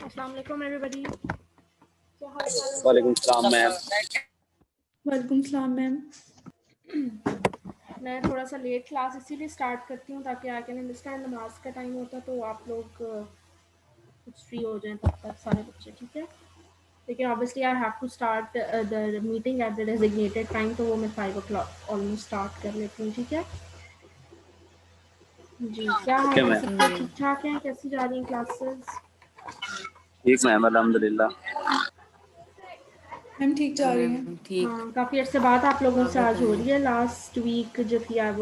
Assalamu alaikum everybody. क्या हाल चाल वालेकुम सलाम मैम। वालेकुम सलाम मैम। मैं थोड़ा सा लेट क्लास इसीलिए स्टार्ट करती हूँ ताकि आई कैन अंडरस्टैंड नमाज का टाइम होता तो आप लोग कुछ फ्री हो जाएं तब तक सारे बच्चे, ठीक है। लेकिन obviously I have to start the meeting at the designated time, तो वो मैं 5 o'clock ऑलमोस्ट स्टार्ट कर लेती हूँ, ठीक है जी। क्या हाल है सबका, ठीक ठाक है? कैसी जा रही हैं क्लासेस? ठीक मैम, अल्हम्दुलिल्लाह। मैम ठीक जा रही हैं। ठीक। हाँ, काफ़ी अर्से बाद आप लोगों से आज हो रही है। लास्ट वीक जो थी I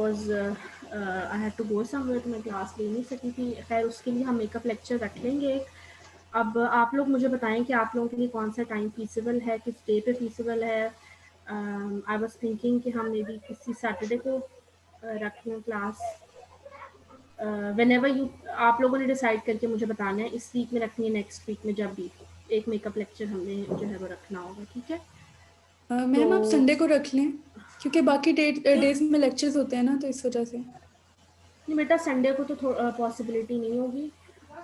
had to go somewhere, तो मैं क्लास ले नहीं सकी थी। खैर उसके लिए हम मेकअप लेक्चर रख लेंगे। अब आप लोग मुझे बताएं कि आप लोगों के लिए कौन सा टाइम फीसिबल है, किस डे पे फीसिबल है। आई वाज थिंकिंग कि हम मे बी किसी सैटरडे को रख लें क्लास। व्हेनेवर यू, आप लोगों ने डिसाइड करके मुझे बताना है इस वीक में रखनी है, नेक्स्ट वीक में, जब भी एक मेकअप लेक्चर हमने जो है वो रखना होगा, ठीक है। मैम आप तो संडे को रख लें क्योंकि बाकी डेज में लेक्चर्स होते हैं ना, तो इस वजह से। नहीं बेटा, संडे को तो पॉसिबिलिटी नहीं होगी।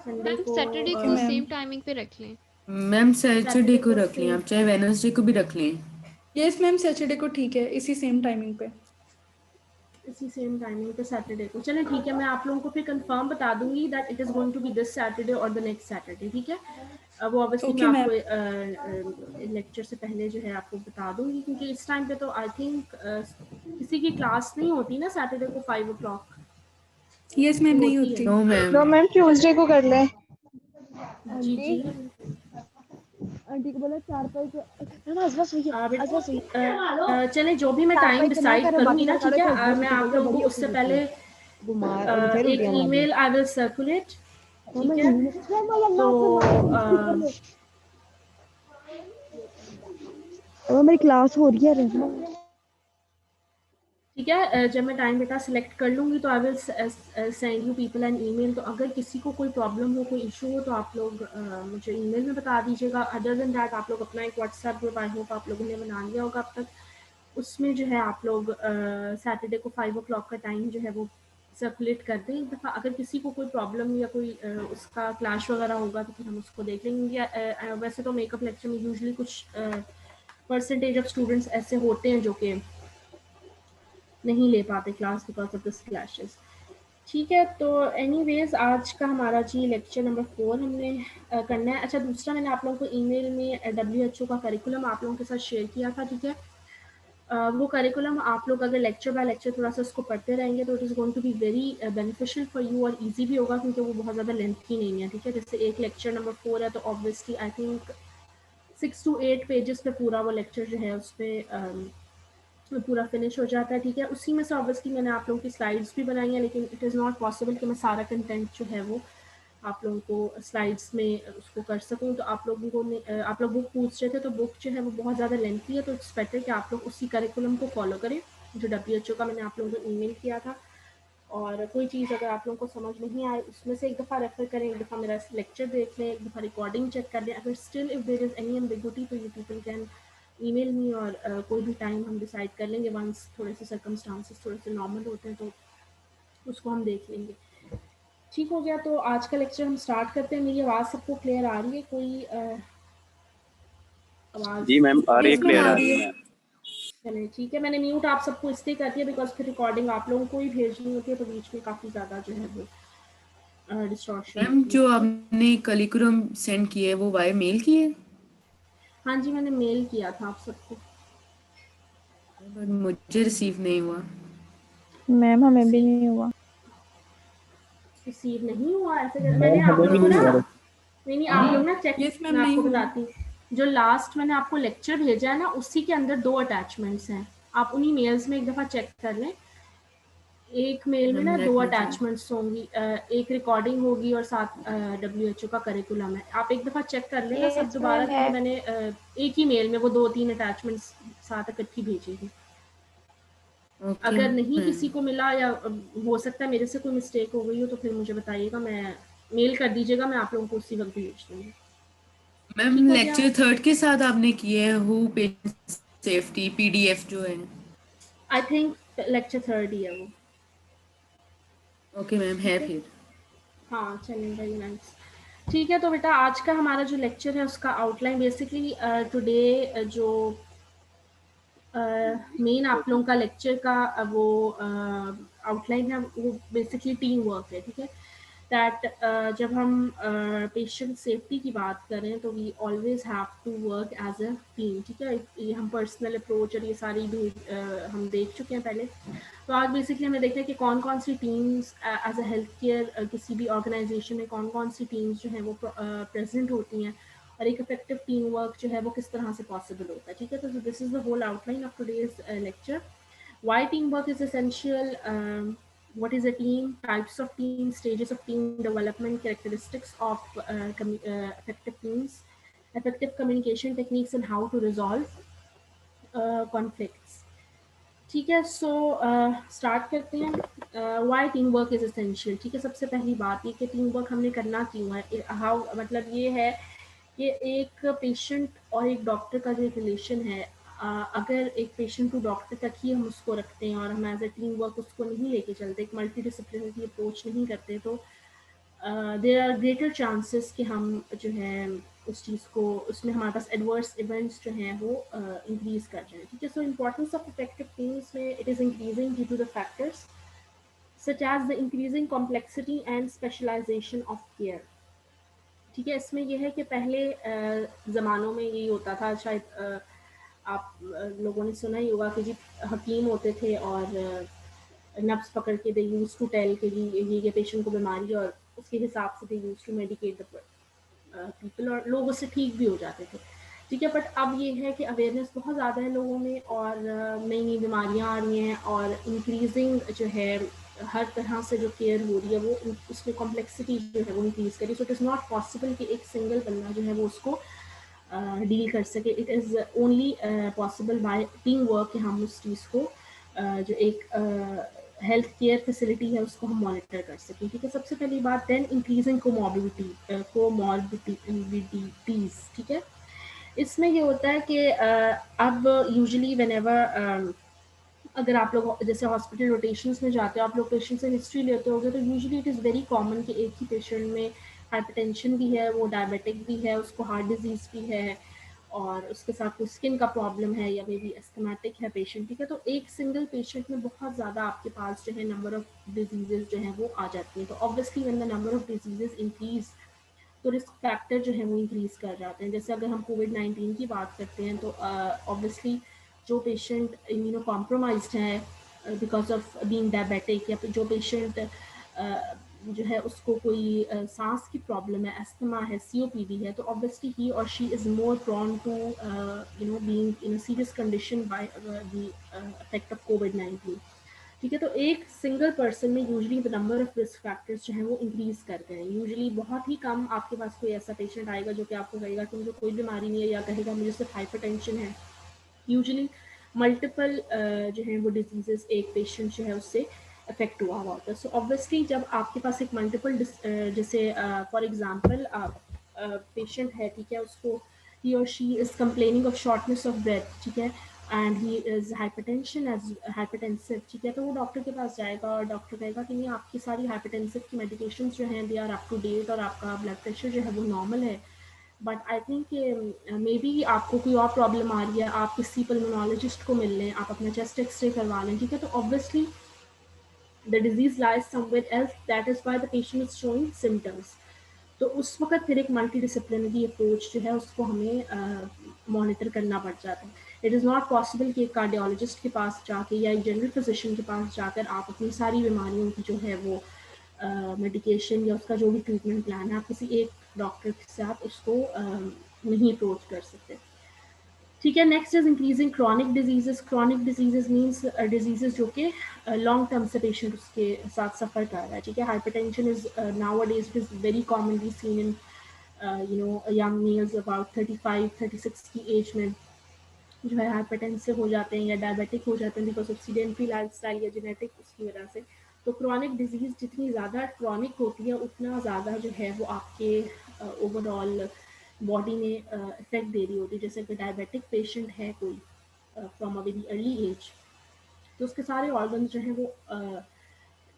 संडे मैम को सैटरडे को सेम टाइमिंग पे रख लें। मैम सैटरडे को रख लें, सेम, आप चाहे वेडनेसडे को भी रख लें। यस मैम, सैटरडे को ठीक है, इसी सेम टाइमिंग पे। इसी सेम टाइमिंग पे सैटरडे को। चलें ठीक है, मैं आप लोगों को फिर कंफर्म बता दूंगी that it is going to be this Saturday और द नेक्स्ट सैटरडे, ठीक है। वो ऑब्वियसली मैं ओके मैम। आपको लेक्चर से पहले जो है आपको बता दूंगी, क्योंकि इस टाइम पे तो आई थिंक किसी की क्लास नहीं होती ना सैटरडे को 5 o'clock यस मैम, नहीं होती है। होती। No ma'am. तो मैम ट्यूसडे को कर लें। जी जी। आंटी को बोला 4-5 बस हुई चले जो भी मैं टाइम डिसाइड करूंगी ना, ठीक है, मैं आप लोगों को उससे पहले एक ईमेल आई विल सर्कुलेट, ठीक है। तो मेरी क्लास हो रही है। ठीक है, जब मैं टाइम बेटा सिलेक्ट कर लूँगी तो I will send you people an email. तो अगर किसी को कोई प्रॉब्लम हो, कोई इशू हो, तो आप लोग मुझे ईमेल में बता दीजिएगा। अदर देन दैट आप लोग अपना एक व्हाट्सएप ग्रुप, आई होप आप लोगों ने बना लिया होगा अब तक। उसमें जो है आप लोग सैटरडे को 5 o'clock का टाइम जो है वो सर्कुलेट कर दें एक दफ़ा। अगर किसी को कोई प्रॉब्लम या कोई उसका क्लैश वगैरह होगा तो फिर हम उसको देख लेंगे। वैसे तो मेकअप लेक्चर में यूजुअली कुछ परसेंटेज ऑफ स्टूडेंट्स ऐसे होते हैं जो कि नहीं ले पाते class because of this clashes, ठीक है। तो एनीवेज आज का हमारा जी लेक्चर नंबर 4 हमने करना है। अच्छा, दूसरा मैंने आप लोगों को ईमेल में WHO का करिकुलम आप लोगों के साथ शेयर किया था, ठीक है। वो करिकुलम आप लोग अगर लेक्चर बाय लेक्चर थोड़ा सा उसको पढ़ते रहेंगे तो it is going to be very beneficial for you, और ईजी भी होगा क्योंकि वो बहुत ज़्यादा लेंथी नहीं है, ठीक है। जैसे एक लेक्चर नंबर 4 है तो obviously I think 6 to 8 pages पे पूरा वो लेक्चर जो है उस पर पूरा फिनिश हो जाता है, ठीक है। उसी में से ऑब्वियसली मैंने आप लोगों की स्लाइड्स भी बनाई हैं, लेकिन इट इज़ नॉट पॉसिबल कि मैं सारा कंटेंट जो है वो आप लोगों को स्लाइड्स में उसको कर सकूं। तो आप लोगों ने आप लोग बुक पूछ रहे थे, तो बुक जो है वो बहुत ज़्यादा लेंथी है, तो इट्स बेटर कि आप लोग उसी करिकुलम को फॉलो करें जो WHO का मैंने आप लोगों को ईमेल किया था। और कोई चीज़ अगर आप लोगों को समझ नहीं आए उसमें से एक दफ़ा रेफर करें, एक दफ़ा मेरा लेक्चर देख लें, एक दफ़ा रिकॉर्डिंग चेक कर लें। अगर still if there is any ambiguity तो you people can email me, और कोई भी टाइम हम डिसाइड कर लेंगे वंस थोड़े से सर्कमस्टांसेस थोड़े से नॉर्मल होते हैं तो उसको हम देख लेंगे। ठीक हो गया, तो आज का लेक्चर हम स्टार्ट करते हैं। मेरी आवाज़ सबको क्लियर आ रही है? कोई आवाज़? जी मैम, आ रही है, यस मैम, क्लियर आ आ रही रही है है। मैम। चलिए ठीक है, मैंने म्यूट आप सबको इसलिए कर दिया बिकॉज फिर रिकॉर्डिंग आप लोगों को ही भेजनी होती है, तो बीच में काफ़ी ज़्यादा जो है वो डिस्टॉर्शन मैम होती जो है। आपने करिकुलम सेंड किए वो वाया मेल किए? हाँ जी, मैंने मेल किया था आप सबको। बट मुझे रिसीव नहीं हुआ। मैम हमें भी नहीं हुआ। रिसीव नहीं हुआ ऐसे मैंने आप लोगों को ना, नहीं आप लोग ना चेक, यस मैम, मैं नहीं आपको हुआ। बताती हूँ। जो लास्ट मैंने आपको लेक्चर भेजा है ना, उसी के अंदर 2 अटैचमेंट्स हैं। आप उन्हीं मेल्स में एक दफ़ा चेक कर लें। एक मेल में मैम ना 2 लेट मी चेक। अटैचमेंट्स होंगी, एक रिकॉर्डिंग होगी और साथ WHO का करिकुलम है। आप एक दफ़ा चेक कर लेना सब यस दोबारा, मैम है। क्योंकि मैंने एक ही मेल में वो 2-3 अटैचमेंट्स साथ इकट्ठी भेजी थी। ओके अगर नहीं मैम। किसी को मिला या हो सकता है मेरे से कोई मिस्टेक हो गई हो तो फिर मुझे बताइएगा, मैं मेल कर दीजिएगा, मैं आप लोगों को उसी वक्त भेज दूँगी। मैम ठीक हो गया? लेक्चर थर्ड के साथ आपने किए हैं हु पेशेंट सेफ्टी PDF जो है? आई थिंक लेक्चर 3 ही है वो। ओके मैम, है ठीक है, फिर। हाँ चलिए, वेरी नाइस। ठीक है, तो बेटा आज का हमारा जो लेक्चर है उसका आउटलाइन बेसिकली टुडे जो मेन आप लोगों का लेक्चर का वो आउटलाइन है, वो बेसिकली टीम वर्क है, ठीक है। दैट जब हम पेशेंट सेफ्टी की बात करें तो we always have to work as a team, ठीक है। ये हम पर्सनल अप्रोच और ये सारी भी हम देख चुके हैं पहले। तो आज बेसिकली हमें देखना है कि कौन कौन सी teams as a health care किसी भी ऑर्गेनाइजेशन में कौन कौन सी टीम्स जो हैं वो प्रेजेंट होती हैं, और एक इफेक्टिव टीम वर्क जो है वो किस तरह से पॉसिबल होता है, ठीक है। तो this is the whole outline of today's lecture. Why team work is essential, what is a team, types of team, stages of team development, characteristics of effective teams, effective communication techniques and how to resolve conflicts, ठीक है। सो start करते हैं। Why team work is essential, ठीक है। सबसे पहली बात ये कि टीम वर्क हमने करना क्यों है, हाउ, मतलब ये है कि एक पेशेंट और एक डॉक्टर का जो रिलेशन है, अगर एक पेशेंट टू डॉक्टर तक ही हम उसको रखते हैं और हम एज ए टीम वर्क उसको नहीं लेके चलते, एक मल्टी डिसिप्लिनरी अप्रोच नहीं करते, तो देयर आर ग्रेटर चांसेस कि हम जो है उस चीज़ को, उसमें हमारे पास एडवर्स इवेंट्स जो हैं वो इंक्रीज कर रहे हैं, ठीक है। So importance of effective teams में it is increasing due to the factors such as the increasing complexity and specialization of care, ठीक है। इसमें यह है कि पहले ज़मानों में यही होता था, शायद आप लोगों ने सुना ही होगा कि जी हकीम होते थे और नब्स पकड़ के दे यूज टू टेल कि जी ये पेशेंट को बीमारी है, और उसके हिसाब से they use to medicate the people, और लोग उससे ठीक भी हो जाते थे, ठीक है। बट अब ये है कि अवेयरनेस बहुत ज़्यादा है लोगों में, और नई नई बीमारियाँ आ रही हैं, और इंक्रीजिंग जो है हर तरह से जो केयर हो रही है वो उसमें कॉम्प्लेक्सिटी जो है वो इंक्रीज करी। So it is not possible कि एक सिंगल बंदा जो है वो उसको डील कर सके। It is only possible by team work कि हम उस चीज़ को जो एक हेल्थ केयर फैसिलिटी है उसको हम मॉनिटर कर सकें, ठीक है। सबसे पहली बात, देन इंक्रीजिंग कोमॉर्बिडिटीज़, ठीक है। इसमें ये होता है कि अब यूजुअली व्हेनेवर अगर आप लोग जैसे हॉस्पिटल रोटेशंस में जाते हो, आप लोग पेशेंट से हिस्ट्री लेते होगे, तो usually it is very common कि एक ही पेशेंट में हाइपरटेंशन भी है, वो डायबिटिक भी है, उसको हार्ट डिजीज़ भी है, और उसके साथ कोई स्किन का प्रॉब्लम है, या मे बी एस्थमेटिक है पेशेंट, ठीक है। तो एक सिंगल पेशेंट में बहुत ज़्यादा आपके पास जो है नंबर ऑफ डिजीज़ जो हैं वो आ जाती हैं। तो obviously when the number of disease increase, तो रिस्क फैक्टर जो है वो इंक्रीज कर जाते हैं। जैसे अगर हम कोविड-19 की बात करते हैं, तो ऑब्वियसली जो पेशेंट इम्यूनो कॉम्प्रोमाइज्ड है बिकॉज ऑफ बीइंग डायबिटिक, या फिर जो पेशेंट जो है उसको कोई सांस की प्रॉब्लम है, अस्थमा है, सीओपीडी है, तो obviously he or she is more prone to being in a serious condition by the effect of कोविड-19, ठीक है। तो एक सिंगल पर्सन में usually the number of risk factors जो हैं वो इंक्रीज करते हैं। यूजुअली बहुत ही कम आपके पास कोई ऐसा पेशेंट आएगा जो कि आपको कहेगा कि मुझे कोई बीमारी नहीं है, या कहेगा मुझे सिर्फ हाइपरटेंशन है। यूजुअली मल्टीपल जो है वो डिजीजेस एक पेशेंट जो है उससे अफेक्ट हुआ होता है। सो ऑब्वियसली जब आपके पास एक मल्टीपल जैसे फॉर एग्जांपल पेशेंट है, ठीक है, उसको he or she is complaining of shortness of breath, ठीक है, एंड ही इज़ हाइपरटेंसिव, ठीक है। तो वो डॉक्टर के पास जाएगा और डॉक्टर कहेगा कि नहीं, आपकी सारी हाइपरटेंसिव की मेडिकेशंस जो हैं they are up to date, और आपका ब्लड प्रेशर जो है वो नॉर्मल है, but I think maybe आपको कोई और प्रॉब्लम आ रही है, आप किसी पल्मोनोलॉजिस्ट को मिल लें, आप अपना चेस्ट एक्सरे करवा लें, ठीक है। तो obviously the disease lies somewhere else, that is why the patient is showing symptoms. तो उस वक्त फिर एक मल्टी डिसिप्लिनरी अप्रोच जो है उसको हमें मॉनिटर करना पड़ जाता है। इट इज़ नॉट पॉसिबल कि एक कार्डियोलॉजिस्ट के पास जाके या एक जनरल फिजिशियन के पास जाकर आप अपनी सारी बीमारियों की जो है वो मेडिकेशन या उसका जो भी ट्रीटमेंट प्लान है, आप किसी एक डॉक्टर के साथ उसको नहीं अप्रोच कर सकते, ठीक है। Next is increasing chronic diseases. Chronic diseases means diseases जो कि लॉन्ग टर्म से पेशेंट उसके साथ सफ़र कर रहा है, ठीक है। Hypertension is now days is very commonly seen in young mails about 35-36 की एज में जो है हाइपरटेंसिव हो जाते हैं या डायबिटिक हो जाते हैं बिकॉज ऑफ सीडेंटरी लाइफस्टाइल या जेनेटिक उसकी वजह से। तो क्रॉनिक डिजीज़ जितनी ज़्यादा क्रॉनिक होती है उतना ज़्यादा जो है वो आपके ओवरऑल बॉडी में इफेक्ट दे रही होती है। जैसे कि डायबिटिक पेशेंट है कोई from a very early age, तो उसके सारे ऑर्गन जो हैं वो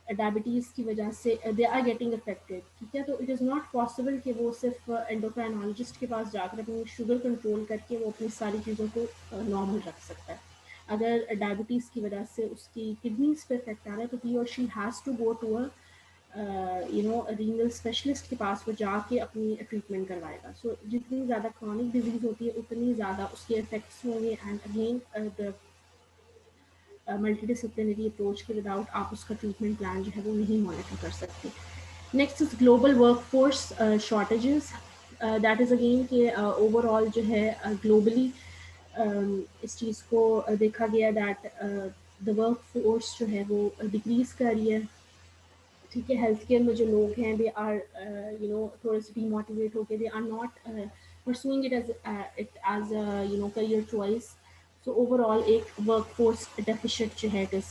डायबिटीज़ की वजह से दे आर गेटिंग अफेक्टेड, ठीक है। तो इट इज़ नॉट पॉसिबल कि वो सिर्फ एंडोक्राइनोलॉजिस्ट के पास जाकर अपनी शुगर कंट्रोल करके वो अपनी सारी चीज़ों को नॉर्मल रख सकता है। अगर डायबिटीज़ की वजह से उसकी किडनीज पे इफेक्ट आ रहा है तो he or she has to go to renal specialist के पास वो जाके अपनी ट्रीटमेंट करवाएगा. सो जितनी ज़्यादा क्रॉनिक डिजीज़ होती है उतनी ज़्यादा उसके इफेक्ट्स होंगे. And again the multidisciplinary approach के विदाउट आप उसका ट्रीटमेंट प्लान जो है वो नहीं मॉनिटर कर सकते. Next is global workforce shortages. That is again कि ओवरऑल जो है ग्लोबली इस चीज़ को देखा गया दैट द वर्क फोर्स जो है वो डिक्रीज़ कर रही है. ठीक है, हेल्थ केयर में जो लोग हैं दे आर थोड़े से डीमोटिवेट होके they are not pursuing it as career choice. So overall एक वर्क फोर्स डेफिशिट जो है इट इज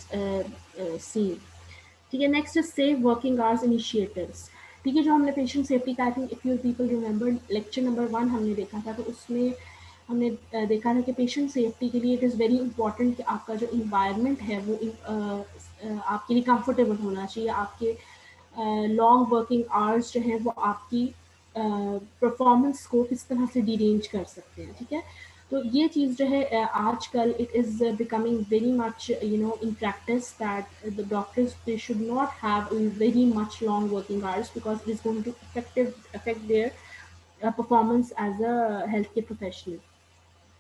सीन. ठीक है, next is safe working hours initiatives. ठीक है, जो हमने पेशेंट सेफ्टी का, I think if you people remember lecture number 1 हमने देखा था, तो उसमें हमने देखा था कि पेशेंट सेफ्टी के लिए इट इज़ वेरी इंपॉर्टेंट कि आपका जो इन्वायरमेंट है वो आपके लिए कंफर्टेबल होना चाहिए. आपके लॉन्ग वर्किंग आवर्स जो हैं वो आपकी परफॉर्मेंस को किस तरह से डिरेंज कर सकते हैं. ठीक है, तो ये चीज़ जो है आजकल it is becoming very much in practice that the doctors they should not have very much long working hours because it is going to affect their performance as a health care professional.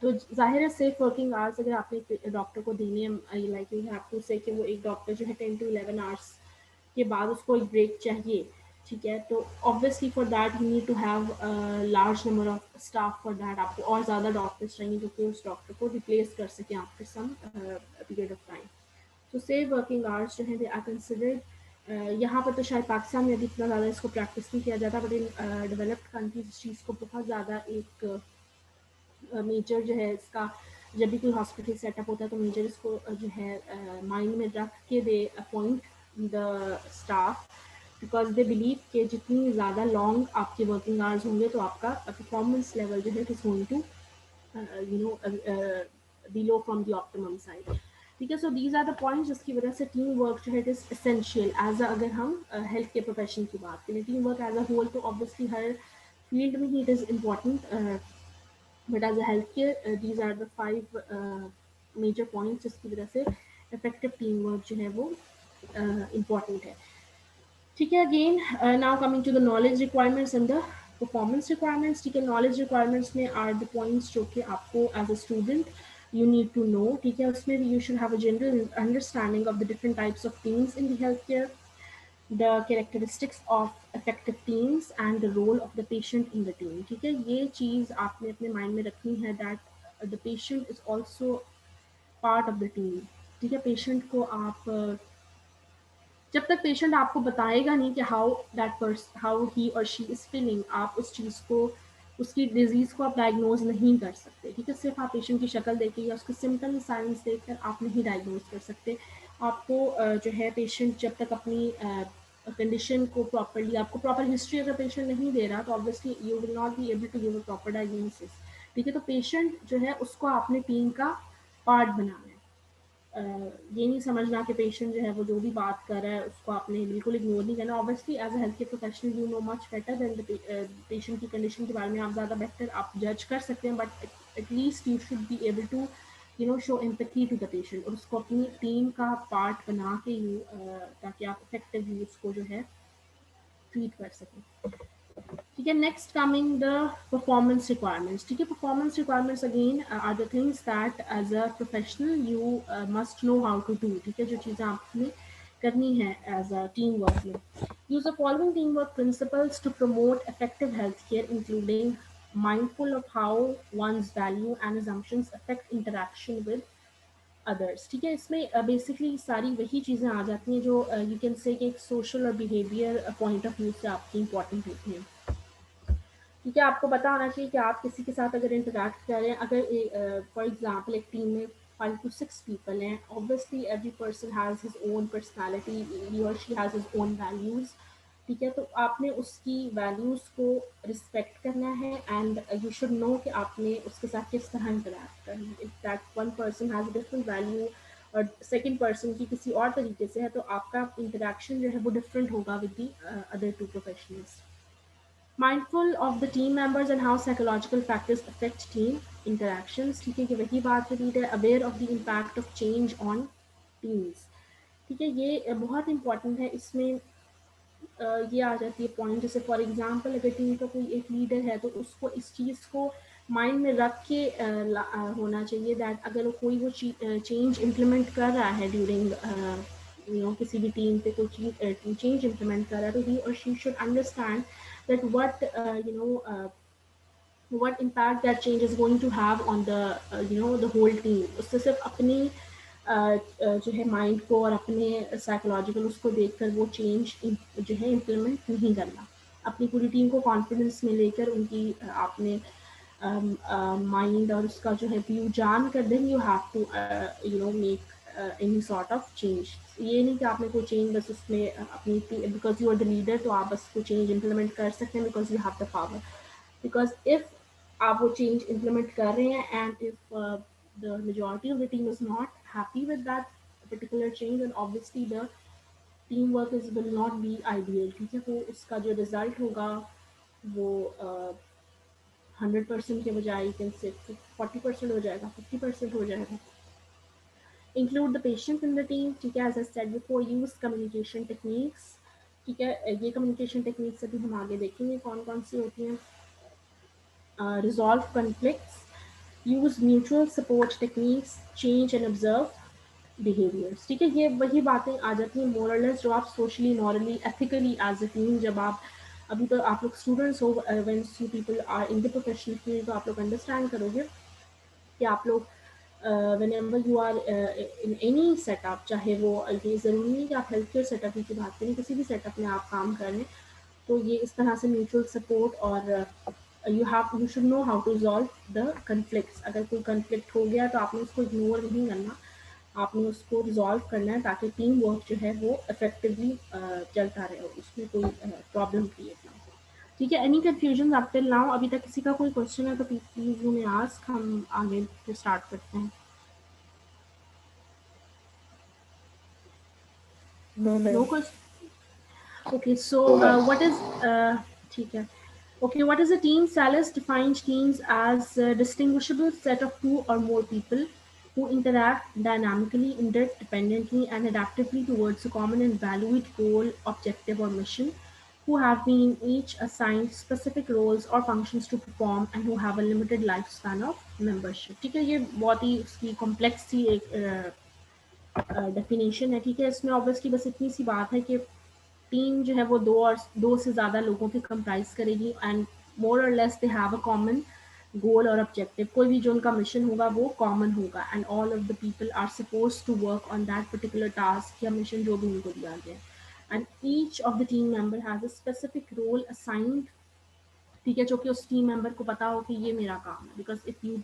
तो जाहिर है safe working hours अगर आपने doctor को देने हैं, like you have to से कि वो एक डॉक्टर जो है 10 to 11 आवर्स के बाद उसको एक ब्रेक चाहिए. ठीक है, तो obviously for that you need to have large number of staff. For that आपको और ज़्यादा डॉक्टर्स चाहिए जो कि उस डॉक्टर को रिप्लेस कर सकें after some period of time. तो सेफ वर्किंग आवर्स जो हैं दे आर कंसिडर्ड. यहाँ पर तो शायद पाकिस्तान में अभी इतना ज़्यादा इसको प्रैक्टिस नहीं किया जाता, बट इन डेवलप्ड कंट्रीज इस चीज़ को बहुत ज़्यादा एक मेजर जो है इसका, जब भी कोई हॉस्पिटल सेटअप होता है तो मेजर इसको जो है माइंड में रख के they appoint the staff because they believe कि जितनी ज़्यादा लॉन्ग आपके वर्किंग आवर्स होंगे तो आपका परफॉर्मेंस लेवल जो है it is going to below from the optimum side. ठीक है, so these are the points जिसकी वजह से टीम वर्क जो है इट इज़ एसेंशियल एज अगर हम हेल्थ केयर प्रोफेशन की बात करें. Team work as a whole तो ऑब्वियसली हर फील्ड में ही it is important, but as a healthcare these are the 5 major points जिसकी वजह से effective teamwork जो है वो important है. ठीक है, again now coming to the knowledge requirements and the performance requirements. ठीक है, knowledge requirements में are the points जो कि आपको as a student you need to know. ठीक है, उसमें भी you should have a general understanding of the different types of teams in the healthcare, the characteristics of effective teams and the role of the patient in the team. ठीक है, ये चीज़ आपने अपने mind में रखनी है that the patient is also part of the team. ठीक है, पेशेंट को आप जब तक पेशेंट आपको बताएगा नहीं कि how he or she is feeling, आप उस चीज़ को, उसकी डिजीज़ को आप डायग्नोज नहीं कर सकते. ठीक है, सिर्फ आप पेशेंट की शक्ल देख या उसके सिम्टम साइंस देखकर आप नहीं डायग्नोज कर सकते. आपको जो है पेशेंट जब तक अपनी कंडीशन को प्रॉपरली, आपको प्रॉपर हिस्ट्री अगर पेशेंट नहीं दे रहा तो obviously you will not be able to give a proper diagnosis. ठीक है, तो पेशेंट जो है उसको आपने टीम का पार्ट बनाना है. ये नहीं समझना कि पेशेंट जो है वो जो भी बात कर रहा है उसको आपने बिल्कुल इग्नोर नहीं करना. Obviously as a health care professional you know much better than the patient की कंडीशन के बारे में आप ज़्यादा बेहतर आप जज कर सकते हैं, but at least you should be able to show empathy to the patient और उसको अपनी टीम का पार्ट बना के ताकि आप इफेक्टिवली उसको जो है ट्रीट कर सकें. ठीक है, next coming the performance requirements. ठीक है, performance requirements again are the things that as a professional you must know how to do. ठीक है, जो चीज़ें आपने करनी है एज अ टीम वर्क में. Use the following team work principles to promote effective health care including mindful of how one's value and assumptions affect interaction with others. ठीक है, इसमें बेसिकली सारी वही चीज़ें आ जाती हैं जो यू कैन से कि एक सोशल और बिहेवियर पॉइंट ऑफ व्यू से आपकी इंपॉर्टेंट होती हैं. ठीक है, आपको पता होना चाहिए कि आप किसी के साथ अगर इंटरेक्ट कर रहे हैं, अगर फॉर एग्जांपल एक टीम में 5 to 6 पीपल हैं, obviously every person has his own personality, he or she has his own values. ठीक है, तो आपने उसकी वैल्यूज़ को रिस्पेक्ट करना है एंड यू शुड नो कि आपने उसके साथ किस तरह इंटरेक्ट करना है. If that one person has different value और सेकेंड पर्सन की किसी और तरीके से है तो आपका इंटरेक्शन जो है वो डिफरेंट होगा with the other 2 professionals. Mindful of the team members and how psychological factors affect team interactions. ठीक है, कि वही बात रिपीट है, aware of the impact of change on teams. ठीक है, ये बहुत इंपॉर्टेंट है। इसमें ये आ जाती है पॉइंट, जैसे फॉर एग्जांपल अगर टीम का कोई एक लीडर है तो उसको इस चीज़ को माइंड में रख के होना चाहिए दैट अगर कोई वो चेंज इम्प्लीमेंट कर रहा है ड्यूरिंग किसी भी टीम पे कोई चेंज इम्प्लीमेंट कर रहा है, तो he or she should understand that what impact that change is going to have on the whole team. उससे सिर्फ अपनी जो है माइंड को और अपने साइकोलॉजिकल उसको देखकर वो चेंज जो है इम्प्लीमेंट नहीं करना। अपनी पूरी टीम को कॉन्फिडेंस में लेकर उनकी आपने माइंड और उसका जो है व्यू जान कर then you have to make any sort of change. ये नहीं कि आपने कोई चेंज बस उसमें अपनी because you are the leader तो आप बस कोई चेंज इम्प्लीमेंट कर सकते हैं because you have the power. Because if आप वो चेंज इम्प्लीमेंट कर रहे हैं and if the majority of the team is not happy with that particular change, and obviously the teamwork will not be ideal. ठीक है, तो उसका जो रिजल्ट होगा वो 100% के बजाय you can say 40% हो जाएगा, 50% हो जाएगा। Include the patient in the team. ठीक है, as I said before, use communication techniques. ठीक है, ये communication techniques अभी हम आगे देखेंगे कौन कौन सी होती हैं। Resolve conflicts. Use mutual support techniques, change and observe behaviors. ठीक है, ये वही बातें आ जाती हैं more or less जो आप socially, morally, ethically as a team, जब आप अभी तो आप लोग students हो, when you people are in the professional field तो आप लोग understand करोगे कि आप लोग whenever you are in any setup, चाहे वो ये ज़रूरी नहीं कि आप health care setup की बात करें, किसी भी setup में आप काम कर रहे हैं तो ये इस तरह से mutual support और you should know how to resolve the conflicts. अगर कोई conflict हो गया तो आपने उसको ignore नहीं करना, आपने उसको resolve करना है ताकि टीम वर्क जो है वो effectively चलता रहे, उसमें कोई प्रॉब्लम क्रिएट ना हो। ठीक है, any confusion up till now? अभी तक किसी का कोई क्वेश्चन है तो प्लीज यू मे आस्क, हम आगे से स्टार्ट करते हैं। No question? Okay, so what is ठीक है। Okay, what is a team? Salas defines teams as a distinguishable set of two or more people who interact dynamically, interdependently, and adaptively towards a common and valued goal, objective, or mission, who have been each assigned specific roles or functions to perform, and who have a limited lifespan of membership. ठीक है, ये बहुत ही उसकी complex सी एक definition है। ठीक है, इसमें obviously बस इतनी सी बात है कि टीम जो है वो दो से ज़्यादा लोगों की कंप्राइज करेगी एंड मोर और less they have a common goal और ऑब्जेक्टिव। कोई भी जो उनका मिशन होगा वो कॉमन होगा and all of the people are suppose to work on that particular task या मिशन जो भी उनको दिया गया है। And each of the team member has a specific role assigned. ठीक है, जो कि उस टीम मेंबर को पता हो कि ये मेरा काम है। Because if you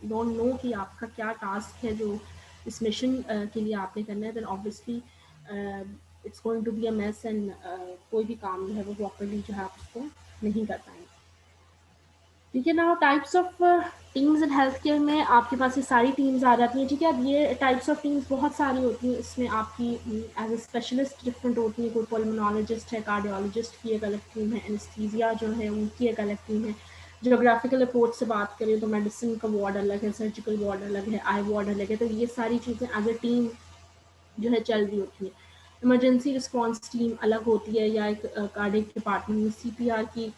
don't know कि आपका क्या टास्क है जो इस मिशन के लिए आपने करना है, then obviously it's going to be a mess and कोई भी काम जो है वो प्रॉपर्ली जो है आप उसको नहीं कर पाएंगे। ठीक है, now types of teams in health care में आपके पास ये सारी टीम्स आ जाती हैं। ठीक है, अब ये टाइप्स ऑफ टीम्स बहुत सारी होती हैं। इसमें आपकी एज ए स्पेशलिस्ट डिफरेंट होती है। कोई पल्मोनोलॉजिस्ट है, कार्डियोलॉजिस्ट की एक अलग टीम है, एनेस्थीसिया जो है उनकी एक अलग टीम है। जोग्राफिकल अप्रोच से बात करें तो मेडिसिन का वार्ड अलग है, सर्जिकल वार्ड अलग है, आई वार्ड अलग है। तो ये सारी चीज़ें एज ए टीम जो है चल रही होती है। इमरजेंसी रिस्पॉन्स टीम अलग होती है, या एक कार्डियक डिपार्टमेंट में सीपीआर की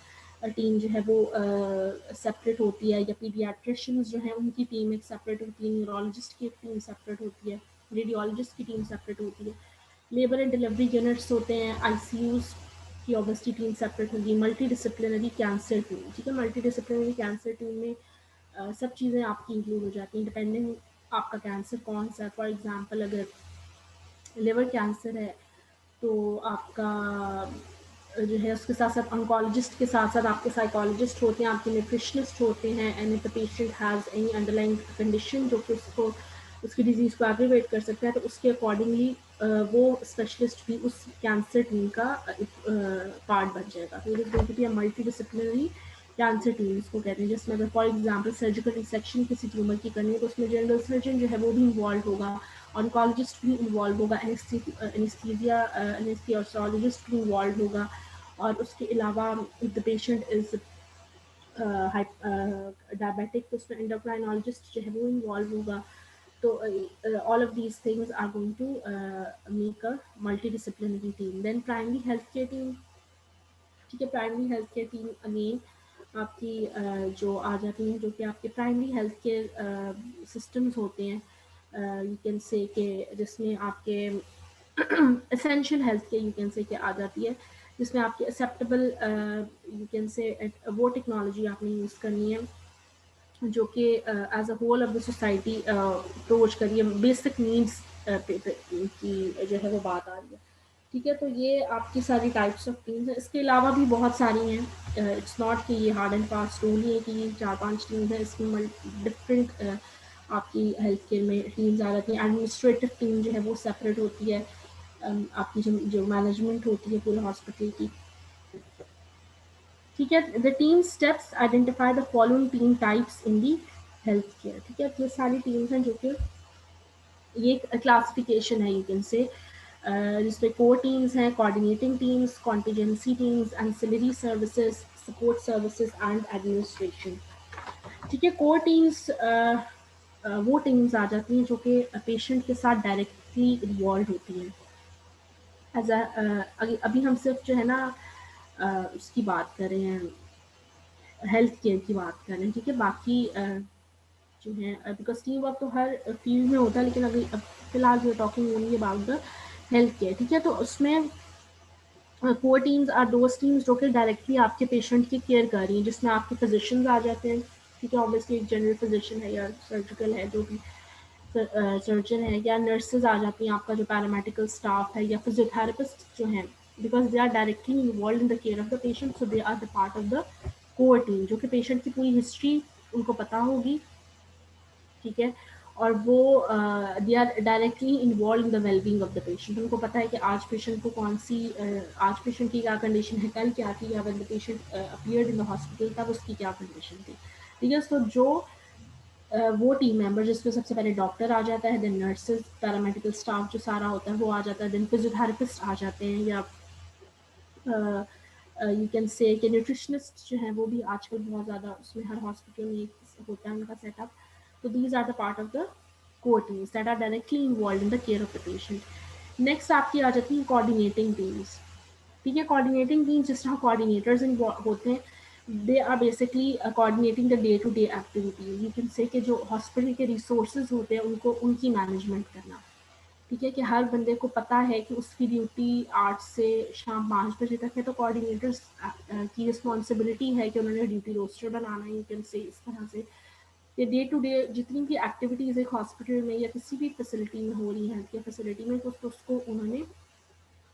टीम जो है वो सेपरेट होती है, या पीडियाट्रिशियंस जो है उनकी टीम एक सेपरेट होती है, न्यूरोलॉजिस्ट की एक टीम सेपरेट होती है, रेडियोलॉजिस्ट की टीम सेपरेट होती है, लेबर एंड डिलीवरी यूनिट्स होते हैं, आईसीयूज की ऑब्वियसली टीम सेपरेट होगी, मल्टी डिसिप्लिनरी कैंसर टीम। ठीक है, मल्टी डिसिप्लिनरी कैंसर टीम में सब चीज़ें आपकी इंक्लूड हो जाती हैं डिपेंडिंग आपका कैंसर कौन सा है। फॉर एग्जांपल अगर लिवर कैंसर है तो आपका जो है उसके साथ साथ ऑन्कोलॉजिस्ट के साथ साथ आपके साइकोलॉजिस्ट होते हैं, आपके न्यूट्रिशनिस्ट होते हैं। And if the patient has any underlying condition जो कि उसको उसकी डिजीज़ को एग्रीवेट कर सकता है, तो उसके अकॉर्डिंगली वो स्पेशलिस्ट भी उस कैंसर टीम का पार्ट बन जाएगा। तो it is going to be a multi disciplinary cancer team इसको कहते हैं, जिसमें अगर फॉर एग्जांपल सर्जिकल रिसेक्शन किसी ट्यूमर की करनी है तो उसमें जनरल सर्जन जो है वो भी इन्वॉल्व होगा, ऑन्कोलॉजिस्ट भी इन्वॉल्व होगा, एनेस्थीसियोलॉजिस्ट भी इन्वॉल्व होगा, और उसके अलावा द पेशेंट इज़ डायबिटिक, तो उसमें एंडोक्राइनोलॉजिस्ट जो है वो इन्वॉल्व होगा। तो all of these things are going to make a multi disciplinary team. Then primary health care team, ठीक है, primary health care team again आपकी जो आ जाती हैं, जो कि आपके प्राइमरी हेल्थ केयर सिस्टम्स होते हैं, यू कैन से कि जिसमें आपके essential health care you can say कि आ जाती है, जिसमें आपकी एक्सेप्टेबल यू कैन से वो टेक्नोलॉजी आपने यूज़ करनी है जो कि as a whole of the society approach करिए, बेसिक नीड्स की जो है वो बात आ रही है। ठीक है, तो ये आपकी सारी टाइप्स ऑफ टीम्स हैं। इसके अलावा भी बहुत सारी हैं, इट्स नॉट कि ये हार्ड एंड फास्ट रूल ही है कि ये 4-5 टीम्स हैं, इसमें डिफरेंट आपकी हेल्थ केयर में टीम्स आ जाती हैं। एडमिनिस्ट्रेटिव टीम जो है वो सेपरेट होती है, आपकी जो मैनेजमेंट होती है पूरे हॉस्पिटल की। ठीक है, the team steps identify the following team types in the health care. ठीक है, ये सारी टीम्स हैं जो कि ये क्लासिफिकेशन है यू कैन से, जिसमें कोर टीम्स हैं, coordinating teams, contingency teams, ancillary services, support services and administration. ठीक है, कोर टीम्स वो टीम्स आ जाती हैं जो कि पेशेंट के साथ डायरेक्टली इन्वॉल्व होती हैं। एज अभी हम सिर्फ जो है ना उसकी बात कर रहे हैं, हेल्थ केयर की बात कर रहे हैं। ठीक है, बाकी जो है बिकॉज टीम वर्क तो हर फील्ड में होता है, लेकिन अभी अब फिलहाल we are talking only about the health care. ठीक है, तो उसमें core teams are those teams जो कि डायरेक्टली आपके पेशेंट की केयर कर रही हैं, जिसमें आपके फिजिशियंस आ जाते हैं। ठीक है, ऑब्वियसली एक जनरल फिजिशियन है या सर्जिकल है, जो भी सर्जन है, या नर्सेज आ जाती हैं, आपका जो पैरामेडिकल स्टाफ है, या फिजियोथेरेपिस्ट जो हैं, because they are directly involve in the care of the patient, so they are the part of the core team, जो कि पेशेंट की पूरी हिस्ट्री उनको पता होगी। ठीक है, और वो they are directly involve in the wellbeing of the patient. उनको पता है कि आज पेशेंट को कौन सी आज पेशेंट की क्या कंडीशन है, कल क्या थी, या when the patient appeared in the hospital तब उसकी क्या कंडीशन थी। ठीक है, तो जो वो टीम मेंबर जिसमें सबसे पहले डॉक्टर आ जाता है, देन नर्सेज, पैरामेडिकल स्टाफ जो सारा होता है वो आ जाता है, देन फिजियोथेरेपिस्ट आ जाते हैं, या यू कैन से कि न्यूट्रिशनिस्ट जो है वो भी आजकल बहुत ज़्यादा उसमें हर हॉस्पिटल में एक होता है उनका सेटअप। तो these are the part of the core teams that are directly involve in the care of the patient. Next आपकी आ जाती है कोऑर्डिनेटिंग टीम्स। ठीक है, कोऑर्डिनेटिंग टीम्स जिस तरह कोऑर्डिनेटर्स होते हैं, they are basically coordinating the day to day activities. You can say कि जो हॉस्पिटल के रिसोर्सेज होते हैं उनको उनकी मैनेजमेंट करना। ठीक है, कि हर बंदे को पता है कि उसकी ड्यूटी 8 से शाम 5 बजे तक है, तो कोऑर्डिनेटर्स की रिस्पॉन्सिबिलिटी है कि उन्होंने ड्यूटी रोस्टर बनाना है, यू कैन से इस तरह से कि डे टू डे जितनी भी एक्टिविटीज़ एक हॉस्पिटल में या किसी भी फैसिलिटी में हो रही है, हेल्थ केयर फैसिलिटी में, तो उसको उन्होंने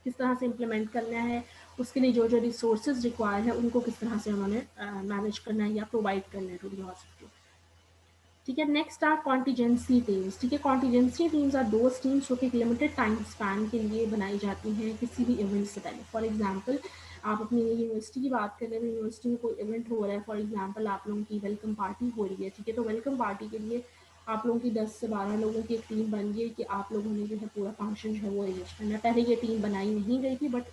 किस तरह से इम्प्लीमेंट करना है, उसके लिए जो जो रिसोर्सेज रिक्वायर है उनको किस तरह से उन्होंने मैनेज करना है या प्रोवाइड करना है टू द हॉस्पिटल। ठीक है, नेक्स्ट आर कॉन्टीजेंसी टीम्स। ठीक है, contingency teams are those teams जो कि एक लिमिटेड टाइम स्पैन के लिए बनाई जाती हैं किसी भी इवेंट से पहले। फॉर एग्जांपल आप अपनी यूनिवर्सिटी की बात करें, तो यूनिवर्सिटी में कोई इवेंट हो रहा है, फॉर एग्जांपल आप लोगों की वेलकम पार्टी हो रही है। ठीक है, तो वेलकम पार्टी के लिए आप लोगों की 10 से 12 लोगों की एक टीम बन गई है कि आप लोगों ने जो है पूरा फंक्शन जो है वो अरेंज करना है। पहले ये टीम बनाई नहीं गई थी, but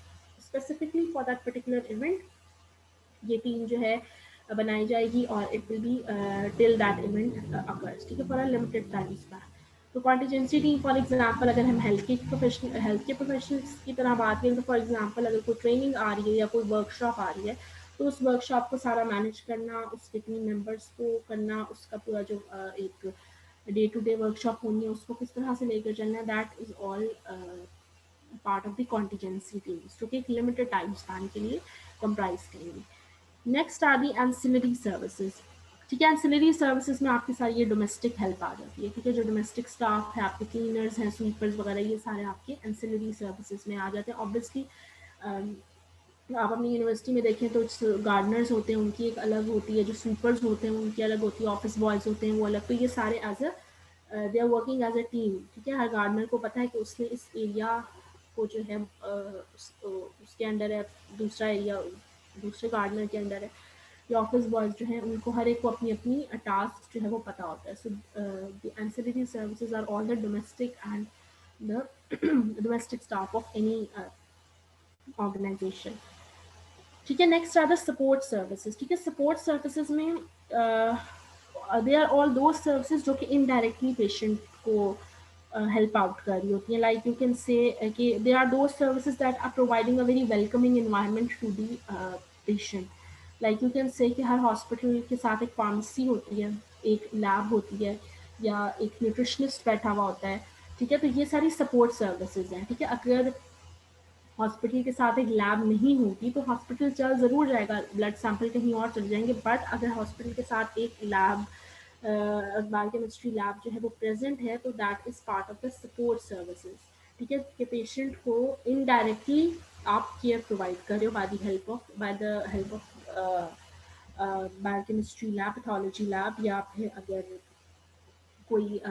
specifically for that particular event ये टीम जो है बनाई जाएगी और it will be till that event occurs. ठीक है, for a limited time span. तो कॉन्टीजेंसी टीम फॉर एग्जांपल अगर हम हेल्थ के प्रोफेशनल्स की तरह बात करें, तो फॉर एग्जांपल अगर कोई ट्रेनिंग आ रही है या कोई वर्कशॉप आ रही है, तो उस वर्कशॉप को सारा मैनेज करना, उसके टीम मेंबर्स को करना, उसका पूरा जो एक डे टू डे वर्कशॉप होनी है उसको किस तरह से लेकर चलना है, that is all part of the contingency teams, जो कि एक लिमिटेड टाइम स्पैन के लिए कंप्राइज करेंगी। नेक्स्ट आ दी एंसिलरी सर्विसेज। ठीक है, एंसिलरी सर्विसेज में आपकी सारी ये डोमेस्टिक हेल्प आ जाती है। ठीक है, जो डोमेस्टिक स्टाफ है, आपके क्लीनर्स हैं, स्वीपर्स वगैरह, ये सारे आपके एंसिलरी सर्विसेज में आ जाते हैं। ऑब्वियसली आप अपनी यूनिवर्सिटी में देखें तो गार्डनर्स होते हैं उनकी एक अलग होती है, जो स्वीपर्स होते हैं उनकी अलग होती है, ऑफिस बॉयज़ होते हैं वो अलग। तो ये सारे as a they are working as a team. ठीक है, हर गार्डनर को पता है कि उसने इस एरिया को जो है उसके अंडर है, दूसरा एरिया दूसरे गार्डनर के अंडर है, या ऑफिस बॉयज जो हैं उनको हर एक को अपनी अपनी टास्क जो है वो पता होता है। So the ancillary services are all the domestic and the domestic staff of any organisation. ठीक है। Next are the support services. ठीक है, सपोर्ट सर्विसेज में they are all those services जो कि इनडायरेक्टली पेशेंट को हेल्प आउट कर रही होती हैं। लाइक यू कैन से कि they are those services that are providing a very welcoming environment to the patient. Like you can say कि हर hospital के साथ एक फार्मेसी होती है, एक लैब होती है, या एक न्यूट्रिशनिस्ट बैठा हुआ होता है। ठीक है, तो ये सारी सपोर्ट सर्विसेज हैं। ठीक है, अगर हॉस्पिटल के साथ एक लैब नहीं होगी तो हॉस्पिटल चल ज़रूर जाएगा, ब्लड सैंपल कहीं और चले जाएंगे, बट अगर हॉस्पिटल के साथ एक लैब बायोकेमिस्ट्री लैब जो है वो प्रेजेंट है तो that is part of the support services. ठीक है, कि पेशेंट को इनडायरेक्टली आप केयर प्रोवाइड कर रहे हो by the help of biochemistry lab, pathology lab, या फिर अगर कोई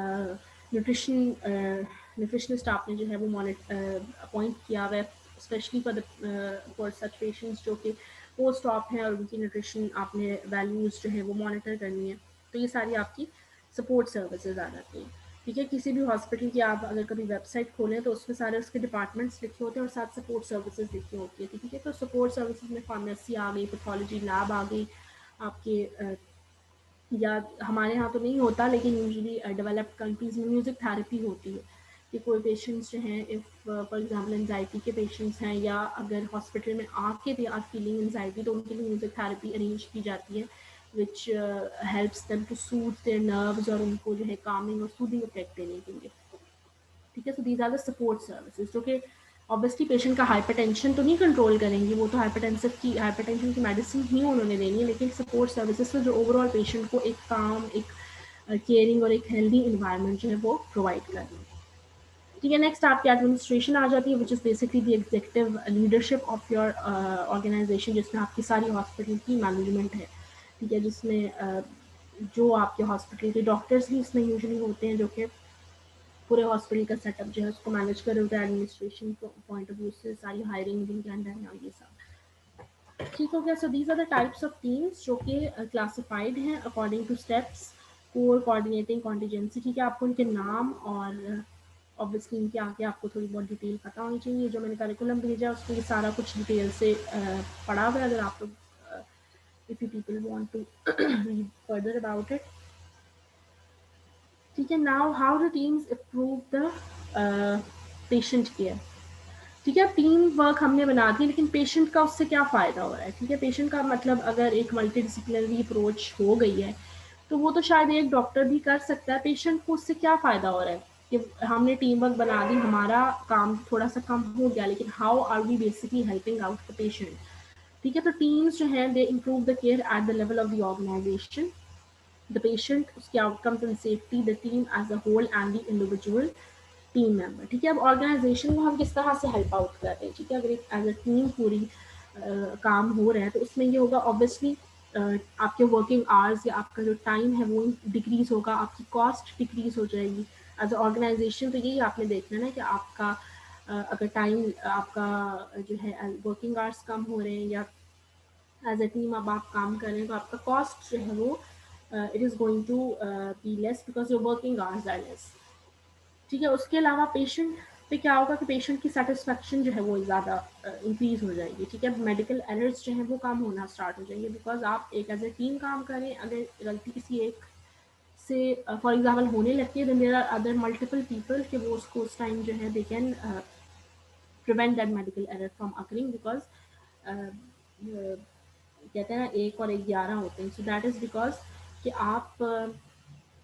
न्यूट्रिशनिस्ट आपने जो है वो अपॉइंट किया हुआ है स्पेशली फॉर सच पेशेंट्स जो कि पोस्ट ऑप हैं और उनकी न्यूट्रिशन आपने वैल्यूज़ जो है वो मॉनिटर करनी है, तो ये सारी आपकी सपोर्ट सर्विसेज आ जाती हैं। ठीक है, किसी भी हॉस्पिटल की आप अगर कभी वेबसाइट खोलें तो उसमें सारे उसके डिपार्टमेंट्स लिखे होते हैं और साथ सपोर्ट सर्विसेज लिखी होती है। ठीक है, तो सपोर्ट सर्विसेज में फार्मेसी आ गई, पैथोलॉजी लैब आ गई आपके, या हमारे यहाँ तो नहीं होता लेकिन यूजुअली डेवलप्ड कंट्रीज़ में म्यूज़िक थेरेपी होती है कि कोई पेशेंट्स जो हैं इफ़ फॉर एग्जांपल एंजाइटी के पेशेंट्स हैं, या अगर हॉस्पिटल में आके दे आर फीलिंग एंजाइटी तो उनके लिए म्यूज़िक थेरेपी अरेंज की जाती है which helps them to soothe their nerves और उनको जो है कामिंग और सूदिंग इफेक्ट देने के लिए। ठीक है, so these are the support services जो कि ऑब्वियसली पेशेंट का हाइपरटेंशन तो नहीं कंट्रोल करेंगी, वो तो हाइपरटेंशन की मेडिसिन ही उन्होंने देनी है, लेकिन सपोर्ट सर्विसेज से जो ओवरऑल पेशेंट को एक काम, एक केयरिंग और एक हेल्दी इन्वायरमेंट जो है वो प्रोवाइड करनी है। ठीक है, नेक्स्ट आपकी एडमिनिस्ट्रेशन आ जाती है which is basically the executive leadership of your organisation, जिसमें आपकी सारी हॉस्पिटल की मैनेजमेंट है। ठीक है, जिसमें जो आपके हॉस्पिटल के डॉक्टर्स भी इसमें यूजुअली होते हैं जो कि पूरे हॉस्पिटल का सेटअप जो है उसको मैनेज कर रहे होते हैं एडमिनिस्ट्रेशन पॉइंट ऑफ व्यू से, सारी हायरिंग भी इनके अंडर है और ये सब। ठीक हो गया। So these are the types of teams जो कि क्लासिफाइड हैं according to steps, core, coordinating, contingency. ठीक है, आपको उनके नाम और ऑब्वियसली इनके आगे आपको थोड़ी बहुत डिटेल पता होनी चाहिए। जो मैंने करिकुलम भेजा उसमें ये सारा कुछ डिटेल से पढ़ा हुआ है, अगर आप लोग if you people want to read further about it. ठीक है, now how the teams improve the patient care. ठीक है, टीम वर्क हमने बना दी, लेकिन पेशेंट का उससे क्या फ़ायदा हो रहा है। ठीक है, पेशेंट का मतलब अगर एक मल्टी डिसिप्लिनरी अप्रोच हो गई है तो वो तो शायद एक डॉक्टर भी कर सकता है, पेशेंट को उससे क्या फ़ायदा हो रहा है कि हमने टीम वर्क बना दी, हमारा काम थोड़ा सा कम हो गया, लेकिन how are we basically helping out the patient. ठीक है, तो टीम्स जो हैं they improve the care at the level of the organisation, the patient, उसके outcomes and safety, the team as a whole and the individual team member. ठीक है, अब organisation को हम किस तरह से हेल्प आउट कर रहे हैं। ठीक है, अगर एक एज अ टीम पूरी काम हो रहा है तो उसमें ये होगा ऑब्वियसली आपके वर्किंग आवर्स या आपका जो टाइम है वो डिक्रीज होगा, आपकी कॉस्ट डिक्रीज हो जाएगी। एज अ ऑर्गेनाइजेशन तो यही आपने देखना है ना कि आपका अगर टाइम आपका जो है वर्किंग आवर्स कम हो रहे हैं या एज अ टीम अब आप काम कर रहे हैं तो आपका कॉस्ट जो है वो it is going to be less because your working hours are less. ठीक है, उसके अलावा पेशेंट पे क्या होगा कि पेशेंट की सेटिस्फेक्शन जो है वो ज़्यादा इंक्रीज़ हो जाएगी। ठीक है, मेडिकल एरर्स जो हैं वो कम होना स्टार्ट हो जाएंगे बिकॉज आप एक एज ए टीम काम करें, अगर गलती किसी एक से फॉर एग्जांपल होने लगती है then there are other multiple people कि वो उसको उस टाइम जो है they can prevent that medical error from occurring because कहते हैं ना 1 और 1 11 होते हैं। सो दैट इज़ बिकॉज कि आप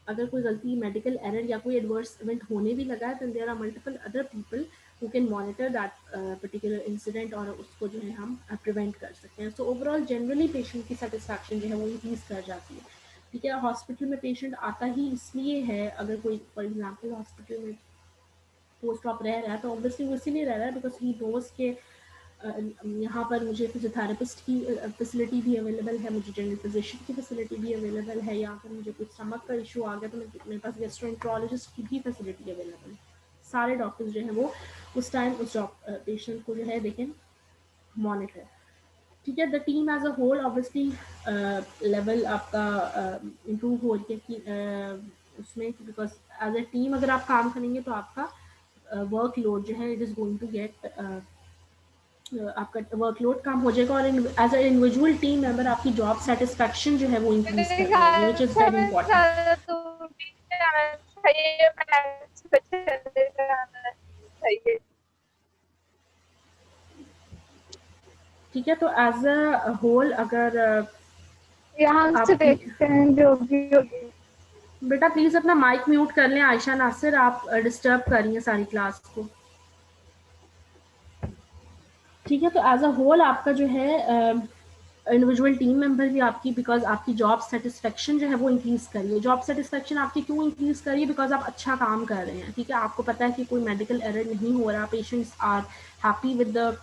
अगर कोई गलती मेडिकल एरर या कोई एडवर्स इवेंट होने भी लगा है तो there are multiple other people who can monitor that particular incident और उसको जो है हम प्रिवेंट कर सकते हैं। सो ओवरऑल जनरली पेशेंट की सेटिस्फैक्शन जो है वो इंक्रीज़ कर जाती है। ठीक है, हॉस्पिटल में पेशेंट आता ही इसलिए है, अगर कोई फॉर एग्जांपल हॉस्पिटल में पोस्ट ऑप रह रहा है तो ऑब्वियसली वो इसीलिए रह रहा है बिकॉज ही नोज के यहाँ पर मुझे फिजियोथेरेपिस्ट की फैसिलिटी भी अवेलेबल है, मुझे जनरल फिजिशियन की फैसिलिटी भी अवेलेबल है, या अगर मुझे कुछ स्टमक का इशू आ गया तो मेरे पास गैस्ट्रोएंटरोलॉजिस्ट की भी फैसिलिटी अवेलेबल है। सारे डॉक्टर्स जो हैं वो उस टाइम उस पेशेंट को जो है दे कैन मॉनिटर। ठीक है, the team as a whole obviously level आपका इम्प्रूव हो रही है कि उसमें बिकॉज एज अ टीम अगर आप काम करेंगे तो आपका वर्कलोड जो है it is going to get आपका वर्कलोड कम हो जाएगा और as a individual team member आपकी जॉब सेटिस्फेक्शन जो है वो इंक्रीज मेरे कर जाएगी, ख्याल विच इज़ से वेरी हमें इंपॉर्टेंट। ज्यादा दूर नहीं जाना चाहिए, मैथ्स पे चले जाना चाहिए। ठीक है, तो एज अ होल अगर यहाँ से आपकी, देखते हैं जो भी होगी। बेटा प्लीज अपना माइक म्यूट कर लें। आयशा नासिर, आप डिस्टर्ब कर रही हैं सारी क्लास को। ठीक है, तो एज अ होल आपका जो है इंडिविजुअल टीम मेंबर भी आपकी, बिकॉज आपकी जॉब सेटिस्फेक्शन जो है वो इंक्रीज कर रही है। जॉब सेटिस्फेक्शन आपकी क्यों इंक्रीज कर रही है? बिकॉज आप अच्छा काम कर रहे हैं। ठीक है, आपको पता है कि कोई मेडिकल एरर नहीं हो रहा, patients are happy with the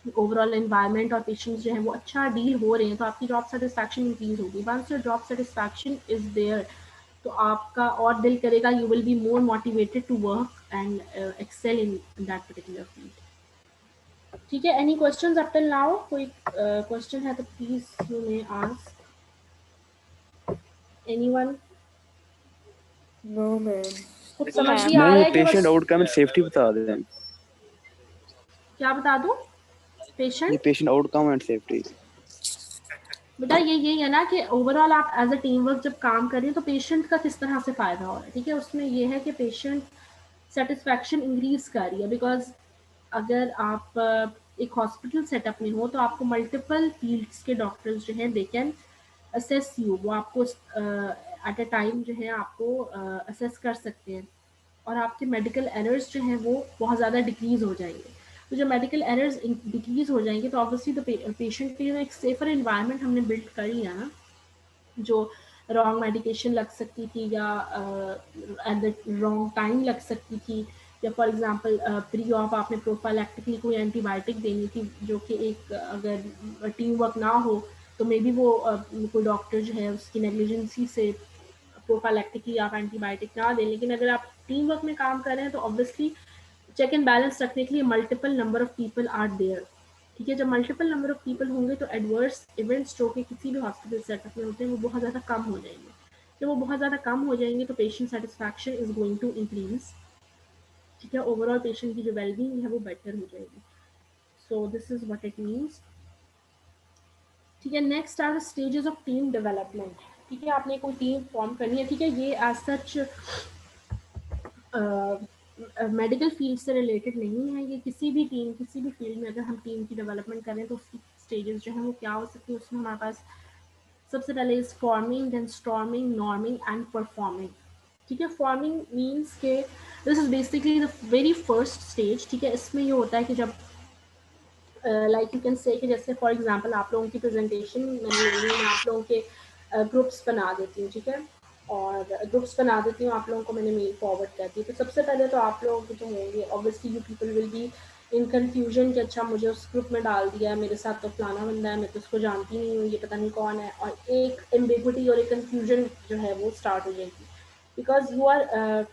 overall environment और पेशेंट्स जो है वो अच्छा डील हो रहे हैं, तो आपकी जॉब सेटिस्फैक्शन इंक्रीज होगी। Once your job satisfaction is there तो आपका और दिल करेगा, you will be more motivated to work and excel in that particular field. ठीक है, any questions up till now? कोई क्वेश्चन है तो please you may ask anyone. No, ma'am. कुछ समझ भी आ मैम रहा ये है कि बस पेशेंट आउटकम एंड सेफ्टी बता दें। क्या बता दूं? ये patient, patient outcome and safety. बेटा यही है ना कि ओवरऑल आप एज अ टीम वर्क जब काम कर रहे हैं तो पेशेंट का किस तरह से फ़ायदा हो रहा है। ठीक है, उसमें ये है कि पेशेंट सेटिस्फैक्शन इंक्रीज कर रही है। बिकॉज अगर आप एक हॉस्पिटल सेटअप में हो तो आपको मल्टीपल फील्ड्स के डॉक्टर्स जो हैं दे कैन असेस यू, वो आपको एट अ टाइम जो है आपको असेस कर सकते हैं और आपके मेडिकल एरर्स जो हैं वो बहुत ज़्यादा डिक्रीज हो जाएंगे। तो जब मेडिकल एरर्स डिक्रीज हो जाएंगे तो ऑब्वियसली तो पेशेंट के लिए एक सेफर इन्वायरमेंट हमने बिल्ड कर लिया ना। जो रॉन्ग मेडिकेशन लग सकती थी या एट द रॉन्ग टाइम लग सकती थी, या फॉर एग्जांपल प्री ऑफ आपने प्रोफाइलैक्टिकली कोई एंटीबायोटिक देनी थी जो कि एक अगर टीम वर्क ना हो तो मे बी वो कोई डॉक्टर जो है उसकी नेग्लिजेंसी से प्रोफाइलैक्टिकली आप एंटीबायोटिक ना दें। लेकिन अगर आप टीम वर्क में काम कर रहे हैं तो ऑब्वियसली चेक एंड बैलेंस रखने के लिए multiple number of people are there. ठीक है, जब मल्टीपल नंबर ऑफ पीपल होंगे तो एडवर्स इवेंट्स जो कि किसी भी हॉस्पिटल सेटअप में होते हैं वो बहुत ज़्यादा कम हो जाएंगे। जब वो बहुत ज़्यादा कम हो जाएंगे तो patient satisfaction is going to increase. ठीक है, ओवरऑल पेशेंट की जो वेलबींग है वो बेटर हो जाएगी। So this is what it means. ठीक है, next are the stages of team development. ठीक है, आपने कोई टीम फॉर्म करनी है। ठीक है, ये एज सच मेडिकल फील्ड से रिलेटेड नहीं है। ये किसी भी टीम, किसी भी फील्ड में अगर हम टीम की डेवलपमेंट करें तो उसकी स्टेजेस जो हैं वो क्या हो सकती है। उसमें हमारे पास सबसे पहले is forming, then storming, norming and performing. ठीक है, फॉर्मिंग मीन्स के this is basically the very first stage. ठीक है, इसमें ये होता है कि जब लाइक यू कैन से कि जैसे फॉर एग्जांपल आप लोगों की प्रेजेंटेशन मैं आप लोगों के ग्रुप्स बना देती हूँ। ठीक है, और ग्रुप्स बना देती हूँ, आप लोगों को मैंने मेल फॉरवर्ड कर दी। तो सबसे पहले तो आप लोग जो होंगे obviously you people will be in confusion कि अच्छा मुझे उस ग्रुप में डाल दिया है, मेरे साथ तो फलाना बंदा है, मैं तो उसको जानती नहीं हूँ, ये पता नहीं कौन है। और एक एम्बिग्विटी और एक कन्फ्यूजन जो है वो स्टार्ट हो जाएगी because you are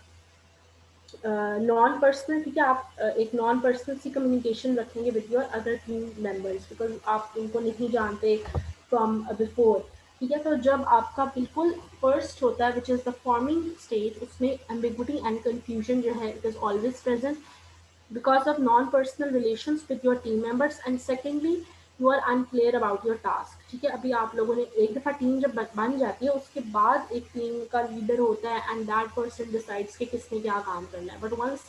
non personal. ठीक है, आप एक नॉन पर्सनल सी कम्युनिकेशन रखेंगे with your other team members because आप उनको नहीं जानते फ्रॉम बिफोर। ठीक है, तो जब आपका बिल्कुल फर्स्ट होता है which is the forming stage, उसमें एम्बिग्विटी एंड कन्फ्यूजन जो है it is always present because of non-personal relations with your team members and secondly you are unclear about your task। ठीक है, अभी आप लोगों ने एक दफ़ा टीम जब बन जाती है उसके बाद एक टीम का लीडर होता है एंड दैट पर्सन डिसाइड्स कि किसने क्या काम करना है। बट वंस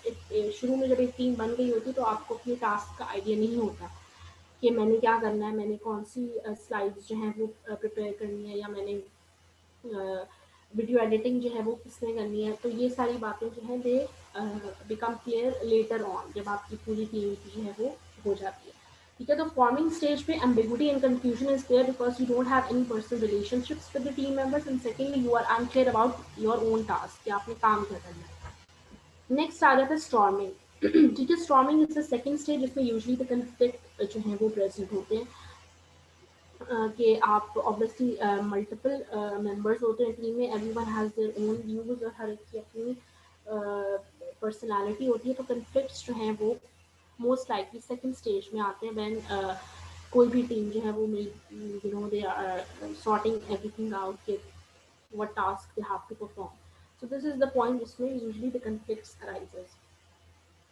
शुरू में जब एक टीम बन गई होती है तो आपको अपने टास्क का आइडिया नहीं होता कि मैंने क्या करना है, मैंने कौन सी स्लाइड्स जो हैं वो प्रिपेयर करनी है, या मैंने वीडियो एडिटिंग जो है वो किसने करनी है। तो ये सारी बातें जो हैं they become clear later on जब आपकी पूरी टीम की जो है वो हो जाती है। ठीक है, तो फॉर्मिंग स्टेज पे ambiguity and confusion is there because you don't have any personal relationships with the team members and secondly you are unclear about your own task कि आपने काम क्या करना है। नेक्स्ट आ जाता है स्टॉर्मिंग। ठीक है, storming is the second stage जिसमें यूजली द कंफ्लिक्ट जो है वो प्रेजेंट होते हैं कि आप ऑब्वियसली मल्टीपल मेंबर्स होते हैं टीम में, everyone has their own views और हर एक की अपनी पर्सनालिटी होती है। तो कन्फ्लिक्ट्स जो हैं वो मोस्ट लाइकली सेकंड स्टेज में आते हैं व्हेन कोई भी टीम जो है वो you know they are sorting everything out के what task they have to perform. So this is the point जिसमें usually the conflicts arises.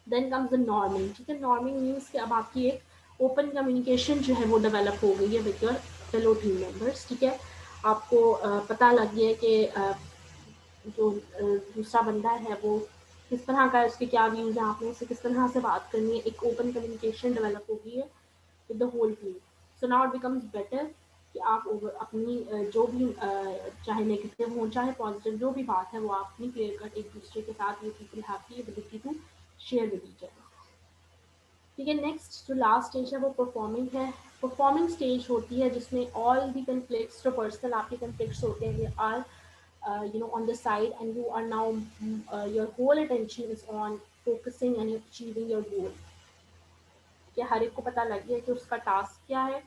Then comes the norming. ठीक है, नॉर्मिंग मीन्स कि अब आपकी एक ओपन कम्युनिकेशन जो है वो डेवलप हो गई है with your fellow team members, ठीक है। आपको पता लग गया है कि जो दूसरा बंदा है वो किस तरह का है, उसके क्या व्यूज़ हैं, आपने उससे किस तरह से बात करनी है, एक ओपन कम्युनिकेशन डेवलप हो गई है with the whole team. So now it becomes better कि आप अपनी जो भी चाहे नेगेटिव हो चाहे पॉजिटिव जो भी बात है वो आप अपनी क्लियर कट एक दूसरे के साथ, you people have the ability to share with each other, ठीक है। नेक्स्ट जो लास्ट स्टेज है वो परफॉर्मिंग है। परफॉर्मिंग स्टेज होती है जिसमें ऑल दी कन्फ्लिक्ट्स, जो पर्सनल आपके कन्फ्लिक्ट्स होते हैं, they are on the side, and you are now your whole attention is on focusing and achieving your goal, कि हर एक को पता लग गया कि उसका टास्क क्या है,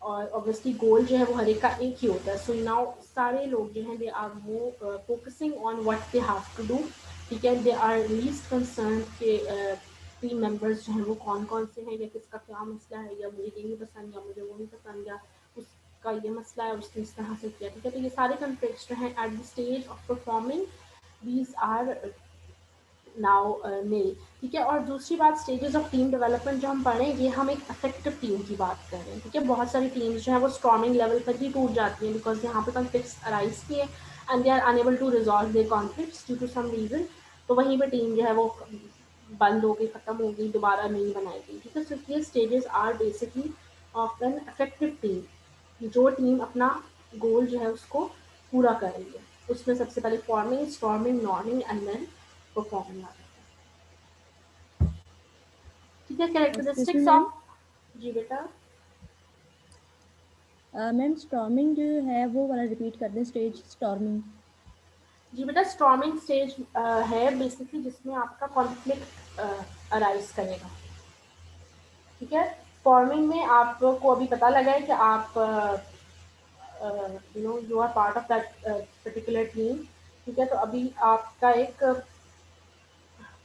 और ऑब्वियसली गोल जो है वो हर एक का एक ही होता है। सो नाउ सारे लोग जो हैं they are more focusing on what they have to do, ठीक है। दे आर लीस्ट कंसर्न के टीम मेंबर्स जो हैं वो कौन कौन से हैं, या किसका क्या मसला है, या मुझे ये नहीं पसंद या मुझे वो नहीं पसंद, या उसका ये मसला है उसने इस तरह से किया, ठीक है। तो ये सारे कन्फ्लिक्ट्स जो हैं at the stage of performing these are now nil, ठीक है। और दूसरी बात, स्टेजेस ऑफ टीम डेवलपमेंट जो हम पढ़ेंगे, हम एक इफेक्टिव टीम की बात कर रहे हैं, ठीक है। बहुत सारी टीम्स जो है वो स्टॉर्मिंग लेवल पर ही टूट जाती हैं बिकॉज यहाँ पे कॉन्फ्लिक्ट्स अराइज किए and they are unable to resolve their conflicts due to some reason, तो वहीं पे टीम जो है वो बंद हो गई, ख़त्म हो गई, दोबारा नहीं बनाई गई, ठीक है। सो ये stages are basically of an effective team, जो टीम अपना गोल जो है उसको पूरा कर रही है। उसमें सबसे पहले forming, storming, norming and then performing आता है, ठीक है। कैरेक्टरिस्टिक्स ऑफ, जी बेटा। मैम स्टॉर्मिंग जो है वो वाला रिपीट कर दें, स्टेज स्टॉर्मिंग। जी बेटा, स्टॉर्मिंग स्टेज है बेसिकली जिसमें आपका कॉन्फ्लिक्ट अराइज करेगा, ठीक है। फॉर्मिंग में आपको अभी पता लगा है कि आप you are part of that particular team, ठीक है। तो अभी आपका एक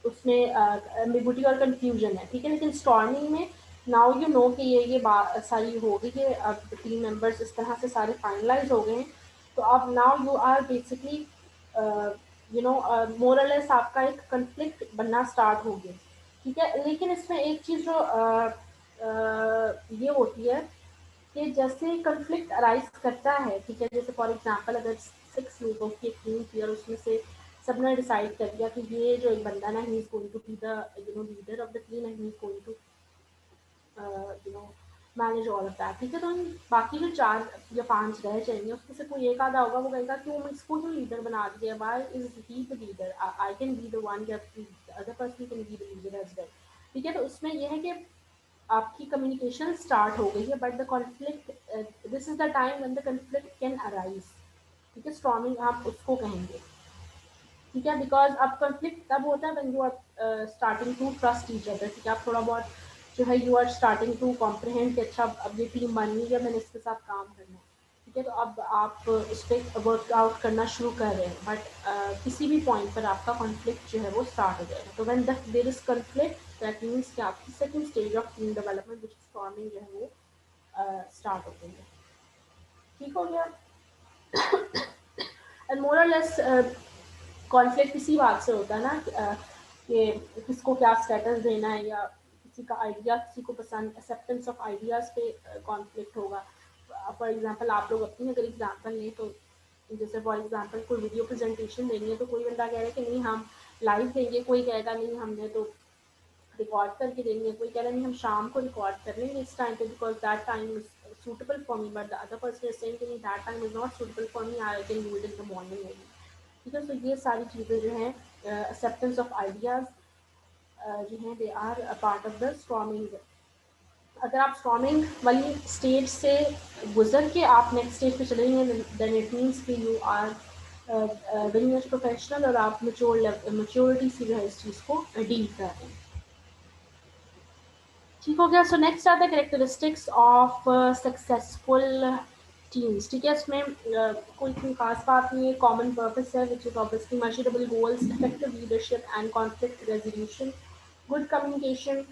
उसमें एम्बिगुइटी और कंफ्यूजन है, ठीक है। लेकिन स्टॉर्मिंग में नाउ यू नो कि ये बात सारी हो गई है, अब टीम मेंबर्स इस तरह से सारे फाइनलाइज हो गए हैं, तो अब now you are basically more और लेस आपका एक कंफ्लिक्ट बनना स्टार्ट हो गया, ठीक है। लेकिन इसमें एक चीज़ जो ये होती है कि जैसे कंफ्लिक्ट अराइज करता है, ठीक है, जैसे फॉर एग्जांपल अगर 6 लोगों की एक टीम थी और उसमें से सबने डिसाइड कर दिया कि ये जो एक बंदा ना, he is going to be the leader of the team and he is going to manage all of that, ठीक है। तो बाकी जो 4 या 5 रह जाएंगे उसमें से कोई एक आधा होगा, वो कहेगा कि वो इसको क्यों लीडर बना दिया, why is he the leader, I can be the one, या other person can be the leader as well, ठीक है। तो उसमें यह है कि आपकी कम्युनिकेशन स्टार्ट हो गई है, but the conflict, this is the time when the conflict can arise, ठीक है। स्टॉर्मिंग आप उसको कहेंगे, ठीक है। बिकॉज अब कॉन्फ्लिक्ट तब होता है when you are starting to trust each other, ठीक है। आप थोड़ा बहुत जो है you are starting to comprehend कि अच्छा अब ये टीम बन गई है, मैंने इसके साथ काम करना है, ठीक है। तो अब आप उस पर वर्कआउट करना शुरू कर रहे हैं, बट किसी भी पॉइंट पर आपका कॉन्फ्लिक्ट जो है वो स्टार्ट हो जाएगा। तो when there is conflict that means कि आपकी second stage of team development which is forming जो है वो स्टार्ट हो गई है, ठीक हो गया। एंड मोर और लेस कॉन्फ्लिक्ट इसी बात से होता है ना कि किसको क्या स्टेटस देना है, या किसी का आइडिया किसी को पसंद, एक्सेप्टेंस ऑफ आइडियाज़ पे कॉन्फ्लिक्ट होगा। फॉर एग्जांपल आप लोग अपनी अगर एग्जांपल लें तो जैसे फॉर एग्जांपल कोई वीडियो प्रेजेंटेशन देनी है, तो कोई बंदा कह रहा है कि नहीं हम लाइव देंगे, कोई कहेगा नहीं हमने तो रिकॉर्ड करके देंगे, कोई कह रहा नहीं हम शाम को रिकॉर्ड कर लेंगे इस टाइम पे because that time is suitable for me, but the other person is saying कि नहीं that time is not suitable for me, I can do it in the morning only, ठीक है। तो ये सारी चीज़ें जो हैं एक्सेप्टेंस ऑफ आइडियाज़ जो हैं they are part of the storming. अगर आप स्टॉर्मिंग वाली स्टेज से गुजर के आप नेक्स्ट स्टेज पे चलेंगे, देन इट मीन्स कि you are very much professional और आप मेच्योरिटी से जो है इस चीज़ को डील कर रहे हैं, ठीक हो गया। So next are the characteristics of successful teams, ठीक है। इसमें कोई इतनी खास बात नहीं है, कॉमन पर्पस है which is obviously measurable goals, effective leadership and conflict resolution, good communication,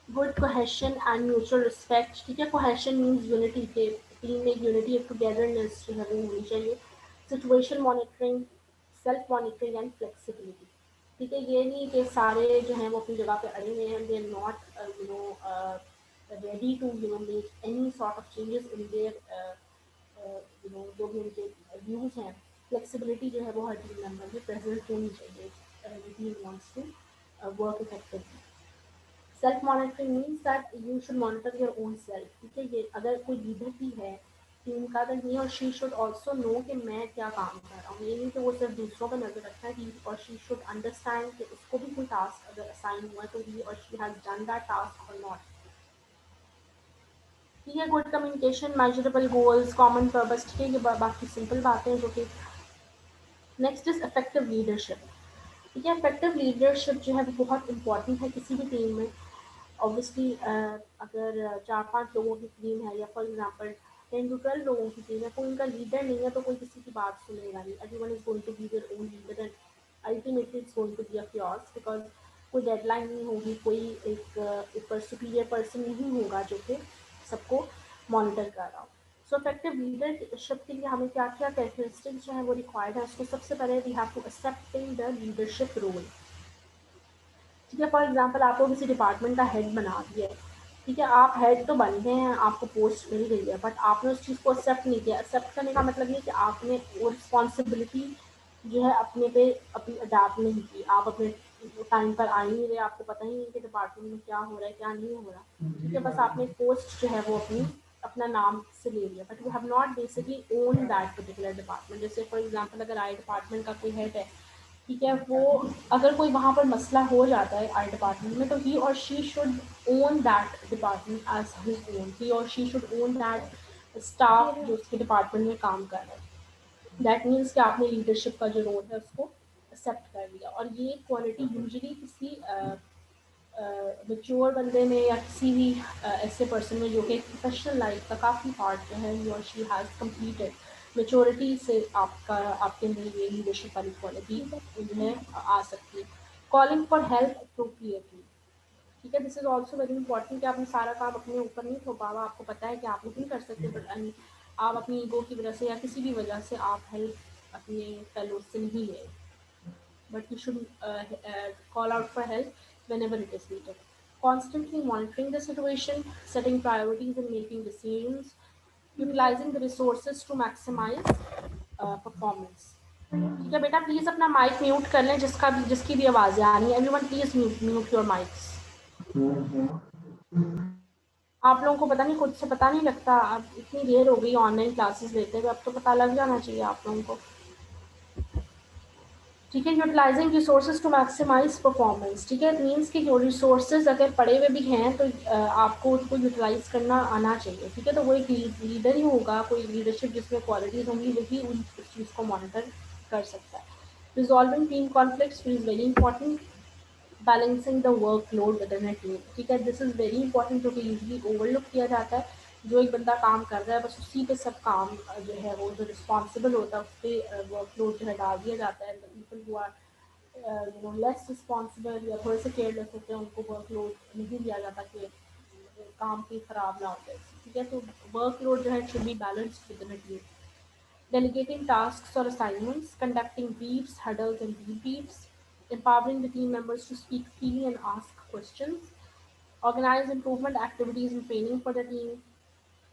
good cohesion and mutual respect, ठीक है। कोहेशन मीन्स यूनिटी, के टीम में यूनिटी, एक टुगेदरनेस जो है वो होनी चाहिए, situation monitoring, self monitoring and flexibility, ठीक है। ये नहीं कि सारे जो हैं वो अपनी जगह पे अड़े हुए हैं, they are not ready to make any sort of changes in their जो भी उनके व्यूज हैं, फ्लेक्सिबिलिटी जो है वो हर टीम मेंबर में प्रेजेंट होनी चाहिए. The team wants to work effectively. Self monitoring means that you should monitor your own self. ठीक है, ये अगर कोई लीडर भी है टीम का, तो he or she should also no कि मैं क्या काम कर रहा हूँ. ये नहीं कि वो सिर्फ दूसरों पर नजर रखता है. ही और शी शुड अंडरस्टैंड कि उसको भी कोई टास्क अगर असाइन हुआ है तो he or she has done that task और नॉट. ठीक है, good communication, measurable goals, common purpose. ठीक है, ये बाकी सिंपल बातें हैं जो कि. Next is effective leadership. ठीक है, इफेक्टिव लीडरशिप जो है वो बहुत इंपॉर्टेंट है किसी भी टीम में. ऑब्वियसली अगर 4-5 लोगों की टीम है या फॉर एग्जांपल 10 to 12 लोगों की टीम है, कोई उनका लीडर नहीं है तो कोई किसी की बात सुनेगा नहीं. Everyone is going to be their own leader and ultimately it's going to be a chaos because कोई डेडलाइन नहीं होगी, कोई एक ऊपर सुपीरियर पर्सन नहीं होगा जो कि सबको मॉनिटर कर रहा हो. सो इफेक्टिव लीडरशिप के लिए हमें क्या क्या कैरेक्टरिस्टिक्स जो है वो रिक्वायर्ड है. उसको सबसे पहले we have to accepting the leadership role. ठीक है, फॉर एग्जांपल आप लोग किसी डिपार्टमेंट का हेड बना दिए. ठीक है, आप हेड तो बन गए हैं, आपको पोस्ट मिल गई है, बट आपने उस चीज़ को एक्सेप्ट नहीं किया. एक्सेप्ट करने का मतलब ये कि आपने वो रिस्पॉन्सिबिलिटी जो है अपने पे अपनी अडाप्ट नहीं की. आप अपने टाइम पर आ ही नहीं रहे, आपको पता ही नहीं कि डिपार्टमेंट में क्या हो रहा है क्या नहीं हो रहा. ठीक है, बस आपने पोस्ट जो है वो अपना नाम से ले लिया, but you have not basically own that particular department. जैसे फॉर एग्जांपल अगर आई डिपार्टमेंट का कोई हेड है, ठीक है, वो अगर कोई वहाँ पर मसला हो जाता है आई डिपार्टमेंट में, तो he or she should own that department as his own. He or she should own that staff जो उसके डिपार्टमेंट में काम कर रहा है. दैट मीन्स कि आपने लीडरशिप का जो रोल है उसको एक्सेप्ट कर लिया. और ये क्वालिटी यूजुअली किसी मैच्योर बंदे में या किसी भी ऐसे पर्सन में जो कि प्रोफेशनल लाइफ का काफ़ी पार्ट जो है ही or she has completed maturity से आपके अंदर ये लीडरशिप वाली क्वालिटी इनमें आ सकती है. Calling for help appropriately. ठीक है, this is also very important कि आपने सारा काम अपने ऊपर नहीं थोपा हुआ. आपको पता है कि आप नहीं कर सकते, बट आप अपनी ईगो की वजह से या किसी भी वजह से आप हेल्प अपने फेलो से नहीं ले, but you should call out for help whenever it is needed. Constantly monitoring the situation, setting priorities and making decisions, utilizing the resources to maximize performance. ठीक है बेटा, प्लीज अपना माइक म्यूट कर लें जिसकी भी आवाजें आ रही हैं. Everyone please mute your mics. आप लोगों को पता नहीं, खुद से पता नहीं लगता. अब इतनी देर हो गई ऑनलाइन क्लासेस लेते हुए, अब तो पता लग जाना चाहिए आप लोगों को. ठीक है, utilising resources to maximise performance. ठीक है, मीन्स कि जो रिसोर्सेज अगर पड़े हुए भी हैं तो आपको उनको यूटिलाइज करना आना चाहिए. ठीक है, तो वो एक लीडर ही होगा, कोई लीडरशिप जिसमें क्वालिटीज होंगी वही उस चीज़ को मॉनिटर कर सकता है. Resolving team conflicts is very important. Balancing the workload with in a team. ठीक है, दिस इज़ वेरी इंपॉर्टेंट, जो कि यूजली ओवरलुक किया जाता है. जो एक बंदा काम कर रहा है बस उसी पे सब काम जो है वो जो रिस्पॉन्सिबल होता है उस पर वर्कलोड जो है डाल दिया जाता है. People who are less responsible या थोड़े से केयरलेस होते हैं उनको वर्कलोड नहीं दिया जाता कि काम की खराब ना हो जाए. ठीक है, तो वर्कलोड जो है should be balanced with in a team. Delegating tasks or assignments, conducting briefs, huddles and debriefs, empowering the team members to speak freely and ask questions, organize improvement activities and training for the team,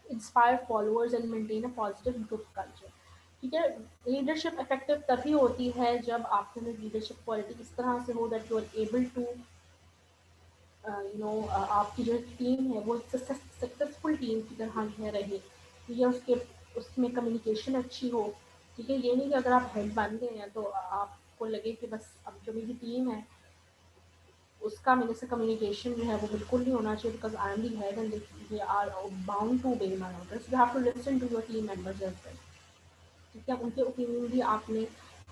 inspire followers and maintain a positive group culture. ठीक है, leadership effective तभी होती है जब आपके अंदर leadership quality इस तरह से हो that you are able to आपकी जो टीम है वो सक्सेसफुल टीम की तरह जो है रहे. ठीक है, उसमें कम्युनिकेशन अच्छी हो. ठीक है, ये नहीं कि अगर आप हेड बन गए हैं तो आपको लगे कि बस अब जो मेरी टीम है उसका मेरे से कम्युनिकेशन जो है वो बिल्कुल नहीं होना चाहिए because I am the head and they are bound to obey my orders. You have to listen to your team members as well. ठीक है, उनके ओपिनियन भी आपने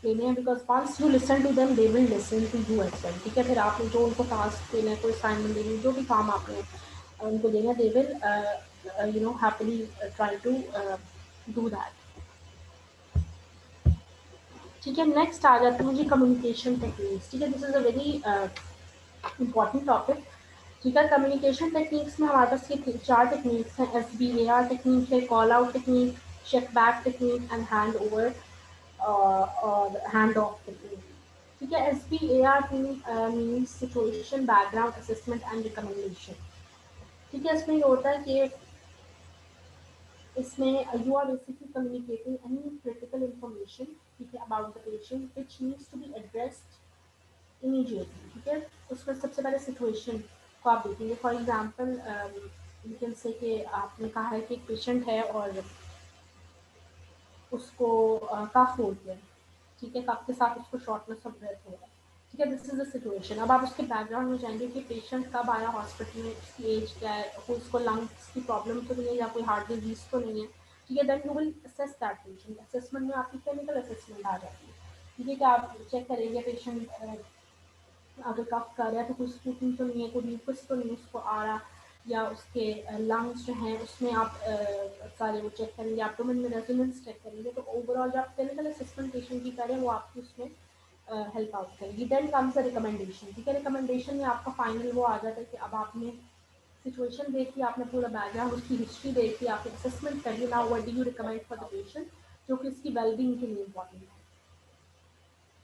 लेने हैं because once you listen to them they will listen to you as well. ठीक है, फिर आपने जो उनको टास्क देना है, कोई असाइनमेंट देनी है, जो भी काम आपने उनको देना है, they will happily try to do that. ठीक है, नेक्स्ट आ जाते हैं जी कम्युनिकेशन टेक्निक्स. ठीक है, this is a very important topic. ठीक है, कम्युनिकेशन टेक्निक्स में हमारे पास ये 4 टेक्निक्स हैं. SBAR टेक्निक है, call out technique, check back technique and hand over और हैंड ऑफ टेक्निक. ठीक है, SBAR means situation background assessment and recommendation. ठीक है, इसमें ये होता है कि इसमें you are basically communicating any critical information, ठीक है, about the patient which needs to be addressed immediately. ठीक है, उसमें सबसे पहले सिचुएशन को आप देखेंगे। For example you can say कि आपने कहा है कि एक पेशेंट है और उसको कफ हो गया, ठीक है, कफ के साथ उसको शॉर्टनेस ऑफ ब्रेथ हो रहा है, ठीक है, दिस इज द सिचुएशन। अब आप उसके बैकग्राउंड में जाएंगे कि पेशेंट कब आया हॉस्पिटल में, उसकी एज क्या है, कोई उसको लंग्स की प्रॉब्लम तो नहीं है या कोई हार्ट डिजीज तो नहीं है, ठीक है, then you will assess that patient. Assessment में आपकी क्लिनिकल असेसमेंट आ जाती है, ठीक है, कि आप चेक करेंगे पेशेंट अगर कफ कर रहा है तो कोई स्पूटिंग तो नहीं है, कोई म्यूकस तो नहीं उसको आ रहा, या उसके लंग्स जो हैं उसमें आप सारे वो चेक करेंगे, एब्डोमेन में रेजोनेंस चेक करेंगे। तो ओवरऑल जो आप क्लिनिकल असेसमेंट पेशेंट की करें वो आपकी उसमें हेल्प आउट करेगी। देन कम्स द रिकमेंडेशन, ठीक है, रिकमेंडेशन में आपका फाइनल वो आ जाता है कि अब आपने सिचुएशन देखी, आपने पूरा बैकग्राउंड उसकी हिस्ट्री देखी, आपने असेसमेंट करी, now what do you recommend for the patient, जो कि इसकी वेलबींग के लिए इंपॉर्टेंट है।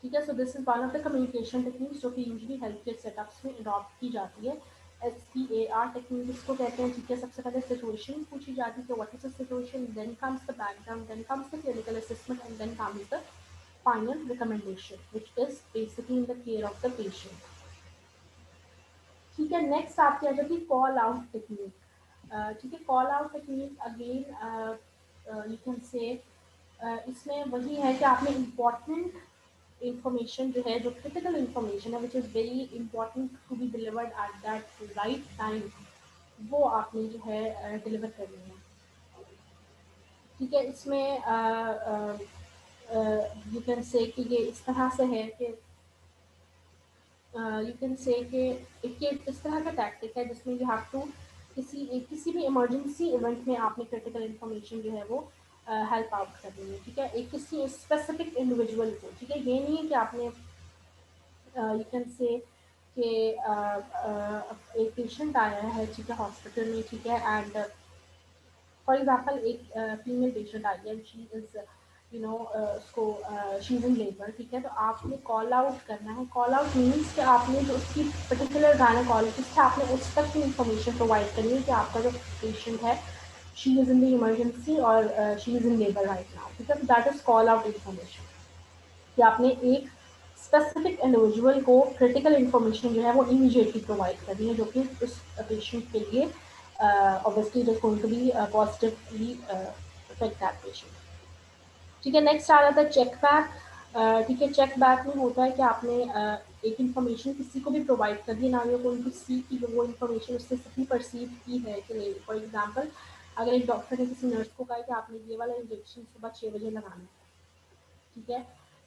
ठीक है, सो this is one of the communication techniques जो कि यूजुअली हेल्थ केयर सेटअप्स में अडॉप्ट की जाती है। SPAR टेक्निक इसको कहते हैं। ठीक है, सबसे पहले सिचुएशन पूछी जाती है कि what is the situation, then comes the background, then comes the clinical assessment and then comes the final recommendation which is basically in the care of the patient. ठीक है, नेक्स्ट आपकी आ जाती है कॉल आउट टेक्निक। ठीक है, call out technique again you can से इसमें वही है कि आपने इम्पॉर्टेंट इंफॉर्मेशन जो है, जो क्रिटिकल इंफॉर्मेशन है which is very important to be delivered at that right time, वो आपने जो है डिलीवर करनी है। ठीक है, इसमें यू कैन से कि ये इस तरह से है कि यू कैन से कि एक इस तरह का टैक्टिक है जिसमें यू हैव टू किसी भी इमरजेंसी इवेंट में आपने क्रिटिकल इंफॉर्मेशन जो है वो हेल्प आउट करनी है। ठीक है, एक किसी स्पेसिफिक इंडिविजुअल को, ठीक है, ये नहीं है कि आपने यू कैन से कि एक पेशेंट आया है, ठीक है, हॉस्पिटल में, ठीक है, एंड फॉर एग्जांपल एक फीमेल पेशेंट आई है, शी इज़ यू नो उसको शी इज़ इन लेबर, ठीक है, तो आपने कॉल आउट करना है। कॉल आउट मीन्स कि आपने जो उसकी पर्टिकुलर गायनेकोलॉजिस्ट है आपने उस तक की इंफॉर्मेशन प्रोवाइड करनी है कि आपका जो पेशेंट है she is in the emergency और she is in labour right now. ठीक है, तो that is call out information, कि आपने एक स्पेसिफिक इंडिविजुअल को क्रिटिकल इंफॉर्मेशन जो है वो इमीडिएटली प्रोवाइड करनी है, जो कि उस पेशेंट के लिए obviously it is going to be positively affect that patient. ठीक है, नेक्स्ट आ जाता है चेक बैक। ठीक है, चेक बैक में होता है कि आपने एक इंफॉर्मेशन किसी को भी प्रोवाइड कर दी, ना ये कोई भी सी की वो इंफॉर्मेशन उससे सही परसीव की है कि नहीं। फॉर एग्जांपल अगर एक डॉक्टर ने किसी नर्स को कहा कि आपने ये वाला इंजेक्शन सुबह 6 बजे लगाना है, ठीक है,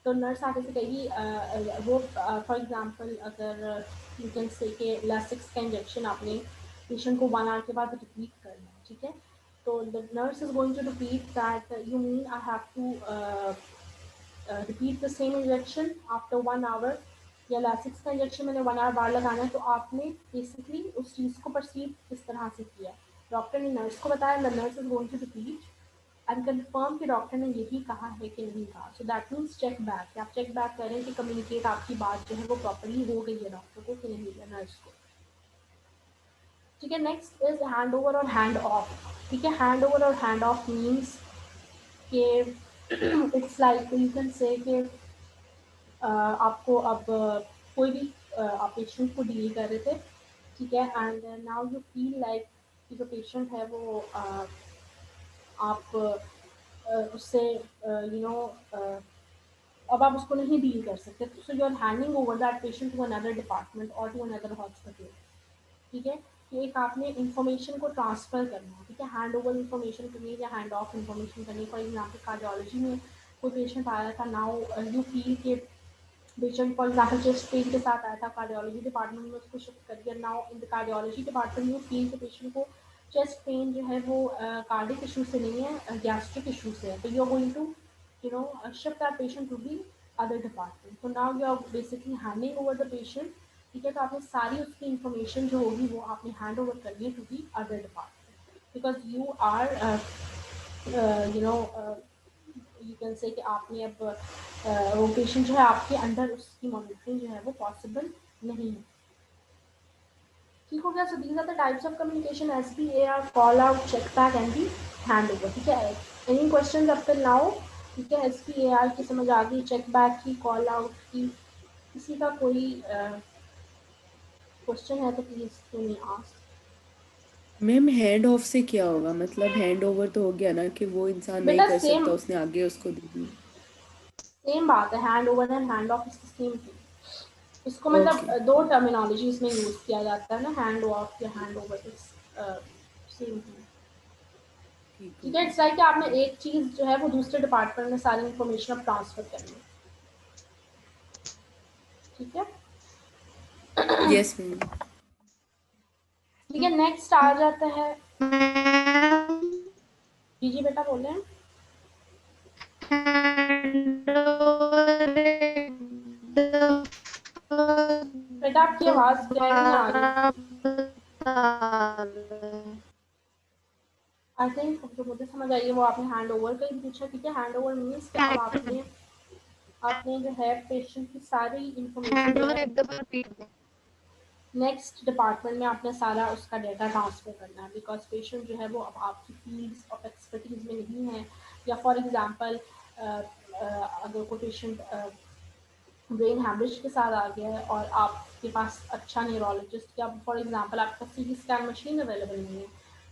तो नर्स आगे से कहेगी वो फॉर एग्जांपल अगर यू कैन से कि लासिक्स का इंजेक्शन आपने पेशेंट को 1 आवर के बाद रिपीट करना है, ठीक है, तो the nurse is going to repeat that you mean I have to repeat the same injection after 1 hour, या लासिक्स का इंजेक्शन मैंने 1 आवर बाद लगाना है। तो आपने बेसिकली उस चीज़ को परसीव किस तरह से किया, डॉक्टर ने नर्स को बताया, the nurse is going to repeat and confirm कि डॉक्टर ने यही कहा है कि नहीं कहा। So that means check back, आप चेक बैक करें कि कम्युनिकेट आपकी बात जो है वो प्रॉपर्ली हो गई है डॉक्टर को कि नहीं, या नर्स को। ठीक है, नेक्स्ट इज हैंड ओवर और हैंड ऑफ। ठीक है, हैंड ओवर और हैंड ऑफ मीन्स कि it's like you can say कि आपको अब कोई भी आप पेशेंट को डील कर रहे थे, ठीक है, and now you feel like कि जो पेशेंट है वो आप उससे यू नो अब आप उसको नहीं डील कर सकते, so you are handing over that patient to another department और टू अनदर हॉस्पिटल। ठीक है, कि एक आपने इंफॉर्मेशन को ट्रांसफ़र करना है। ठीक है, हैंड ओवर इंफॉर्मेशन करनी है या हैंड ऑफ इंफॉर्मेशन करनी है। फॉर एग्जाम्पल कार्डियोलॉजी में कोई पेशेंट आया था, नाउ यू फील के patient for example chest pain के साथ आया था, कार्डियोलॉजी डिपार्टमेंट में उसको शिफ्ट कर दिया। Now in the cardiology department you feel के पेशेंट को चेस्ट पेन जो है वो कार्डिक इशू से नहीं है, गैस्ट्रिक इशू से है, तो you are going to shift that patient to the other department. So now you are basically handing over the patient. ठीक है, तो आपने सारी उसकी इंफॉर्मेशन जो होगी वो आपने हैंड ओवर करनी है to the other department, because you are you can say कि आपने अब वो पेशेंट जो है आपके अंडर उसकी मॉनिटरिंग जो है वो पॉसिबल नहीं है। ठीक हो गया. So these are the types of communication, SPAR, call out, check back and the hand over. ठीक है. Any question up till now? ठीक है. SPAR की समझ आ गई, चेक बैक की, कॉल आउट की. किसी का कोई क्वेश्चन है तो please to me ask. Ma'am hand off से क्या होगा? मतलब हैंड ओवर तो हो गया ना कि वो इंसान नहीं बेटा कर सेम सकता, उसने आगे उसको दे दी. सेम बात है. Hand over and hand of is the same thing. इसको मतलब ओके. दो टर्मिनोलॉजी इसमें यूज किया जाता है ना, हैंड ऑफ या hand over. Is same thing. ठीक हो ठीक है. गया. इट्स लाइक कि आपने एक चीज जो है वो दूसरे डिपार्टमेंट में सारी इंफॉर्मेशन अब ट्रांसफर करनी है. ठीक है. Yes ma'am. ठीक है. नेक्स्ट आ जाता है. मैम जी जी बेटा बोले हैं. बेटा आपकी आवाज क्लियर नहीं आ रही. आई थिंक जो मुझे समझ आई है वो आपने हैंड ओवर का ही पूछा. ठीक है. हैंड ओवर मीन्स कि अब आपने जो है पेशेंट की सारी इंफॉर्मेशन जो है नेक्स्ट डिपार्टमेंट में आपने सारा उसका डाटा ट्रांसफर करना है. बिकॉज पेशेंट जो है वो अब आपकी फील्ड ऑफ एक्सपर्टीज में नहीं है. या फॉर एग्जांपल अगर कोई पेशेंट ब्रेन हैमरेज के साथ आ गया है और आपके पास अच्छा न्यूरोलॉजिस्ट या फॉर एग्जांपल आपका CT स्कैन मशीन अवेलेबल नहीं है,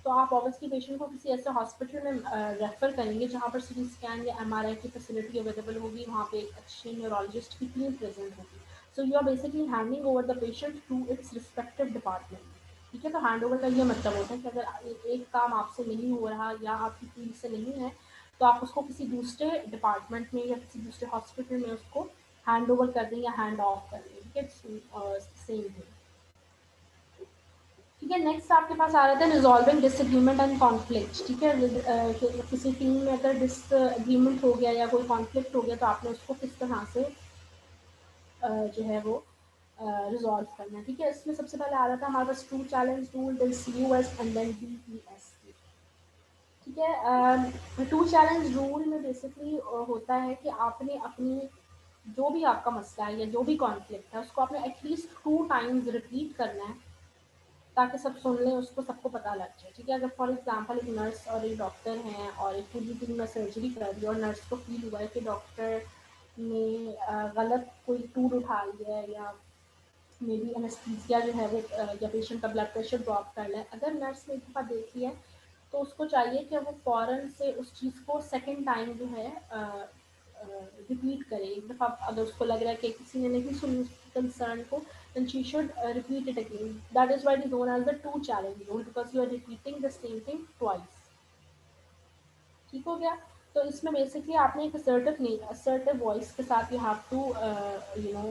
तो आप ऑब्वियसली पेशेंट को किसी ऐसे हॉस्पिटल में रेफर करेंगे जहाँ पर CT स्कैन या MRI की फैसिलिटी अवेलेबल होगी, वहाँ पे एक अच्छे न्यूरोलॉजिस्ट की टीम प्रेजेंट होगी. So you are basically handing over the patient to its respective department. ठीक है. तो हैंड ओवर का ये मतलब होता है कि अगर एक काम आपसे नहीं हो रहा या आपकी फील्ड से नहीं है, तो आप उसको किसी दूसरे डिपार्टमेंट में या किसी दूसरे हॉस्पिटल में उसको हैंड ओवर कर दें या हैंड ऑफ कर दें. ठीक है. Same thing. ठीक है. नेक्स्ट आपके पास आ रहा था रिजॉल्विंग डिसएग्रीमेंट एंड कॉन्फ्लिक्ट. ठीक है. किसी टीम में अगर डिसएग्रीमेंट हो गया या कोई कॉन्फ्लिक्ट हो गया तो आपने उसको किस तरह से जो है वो रिजॉल्व करना है. ठीक है. इसमें सबसे पहले आ रहा था हमारे पास two challenge rule, then CUS and then DES. ठीक है. टू चैलेंज रूल में बेसिकली होता है कि आपने अपनी जो भी आपका मसला है या जो भी कॉन्फ्लिक्ट है उसको आपने एटलीस्ट 2 टाइम्स रिपीट करना है ताकि सब सुन लें, उसको सबको पता लग जाए. ठीक है. अगर फॉर एग्जांपल एक नर्स और एक डॉक्टर हैं और एक पूरी टीम में सर्जरी कर रही है और नर्स को फील हुआ है कि डॉक्टर ने गलत कोई टूल उठा लिया है या मे बी एनेस्थीसिया जो है वो या पेशेंट का ब्लड प्रेशर ड्रॉप कर ले, अगर नर्स ने एक दफ़ा देख लिया तो उसको चाहिए कि वो फ़ौरन से उस चीज़ को सेकंड टाइम जो है रिपीट करे. एक दफ़ा अगर उसको लग रहा है कि किसी ने नहीं सुनी उसकी कंसर्न को, then she should repeat it again. That is why it is known as the two challenge rule, because you are repeating the same thing twice. ठीक हो गया. तो इसमें बेसिकली आपने एक assertive voice के साथ you have to you know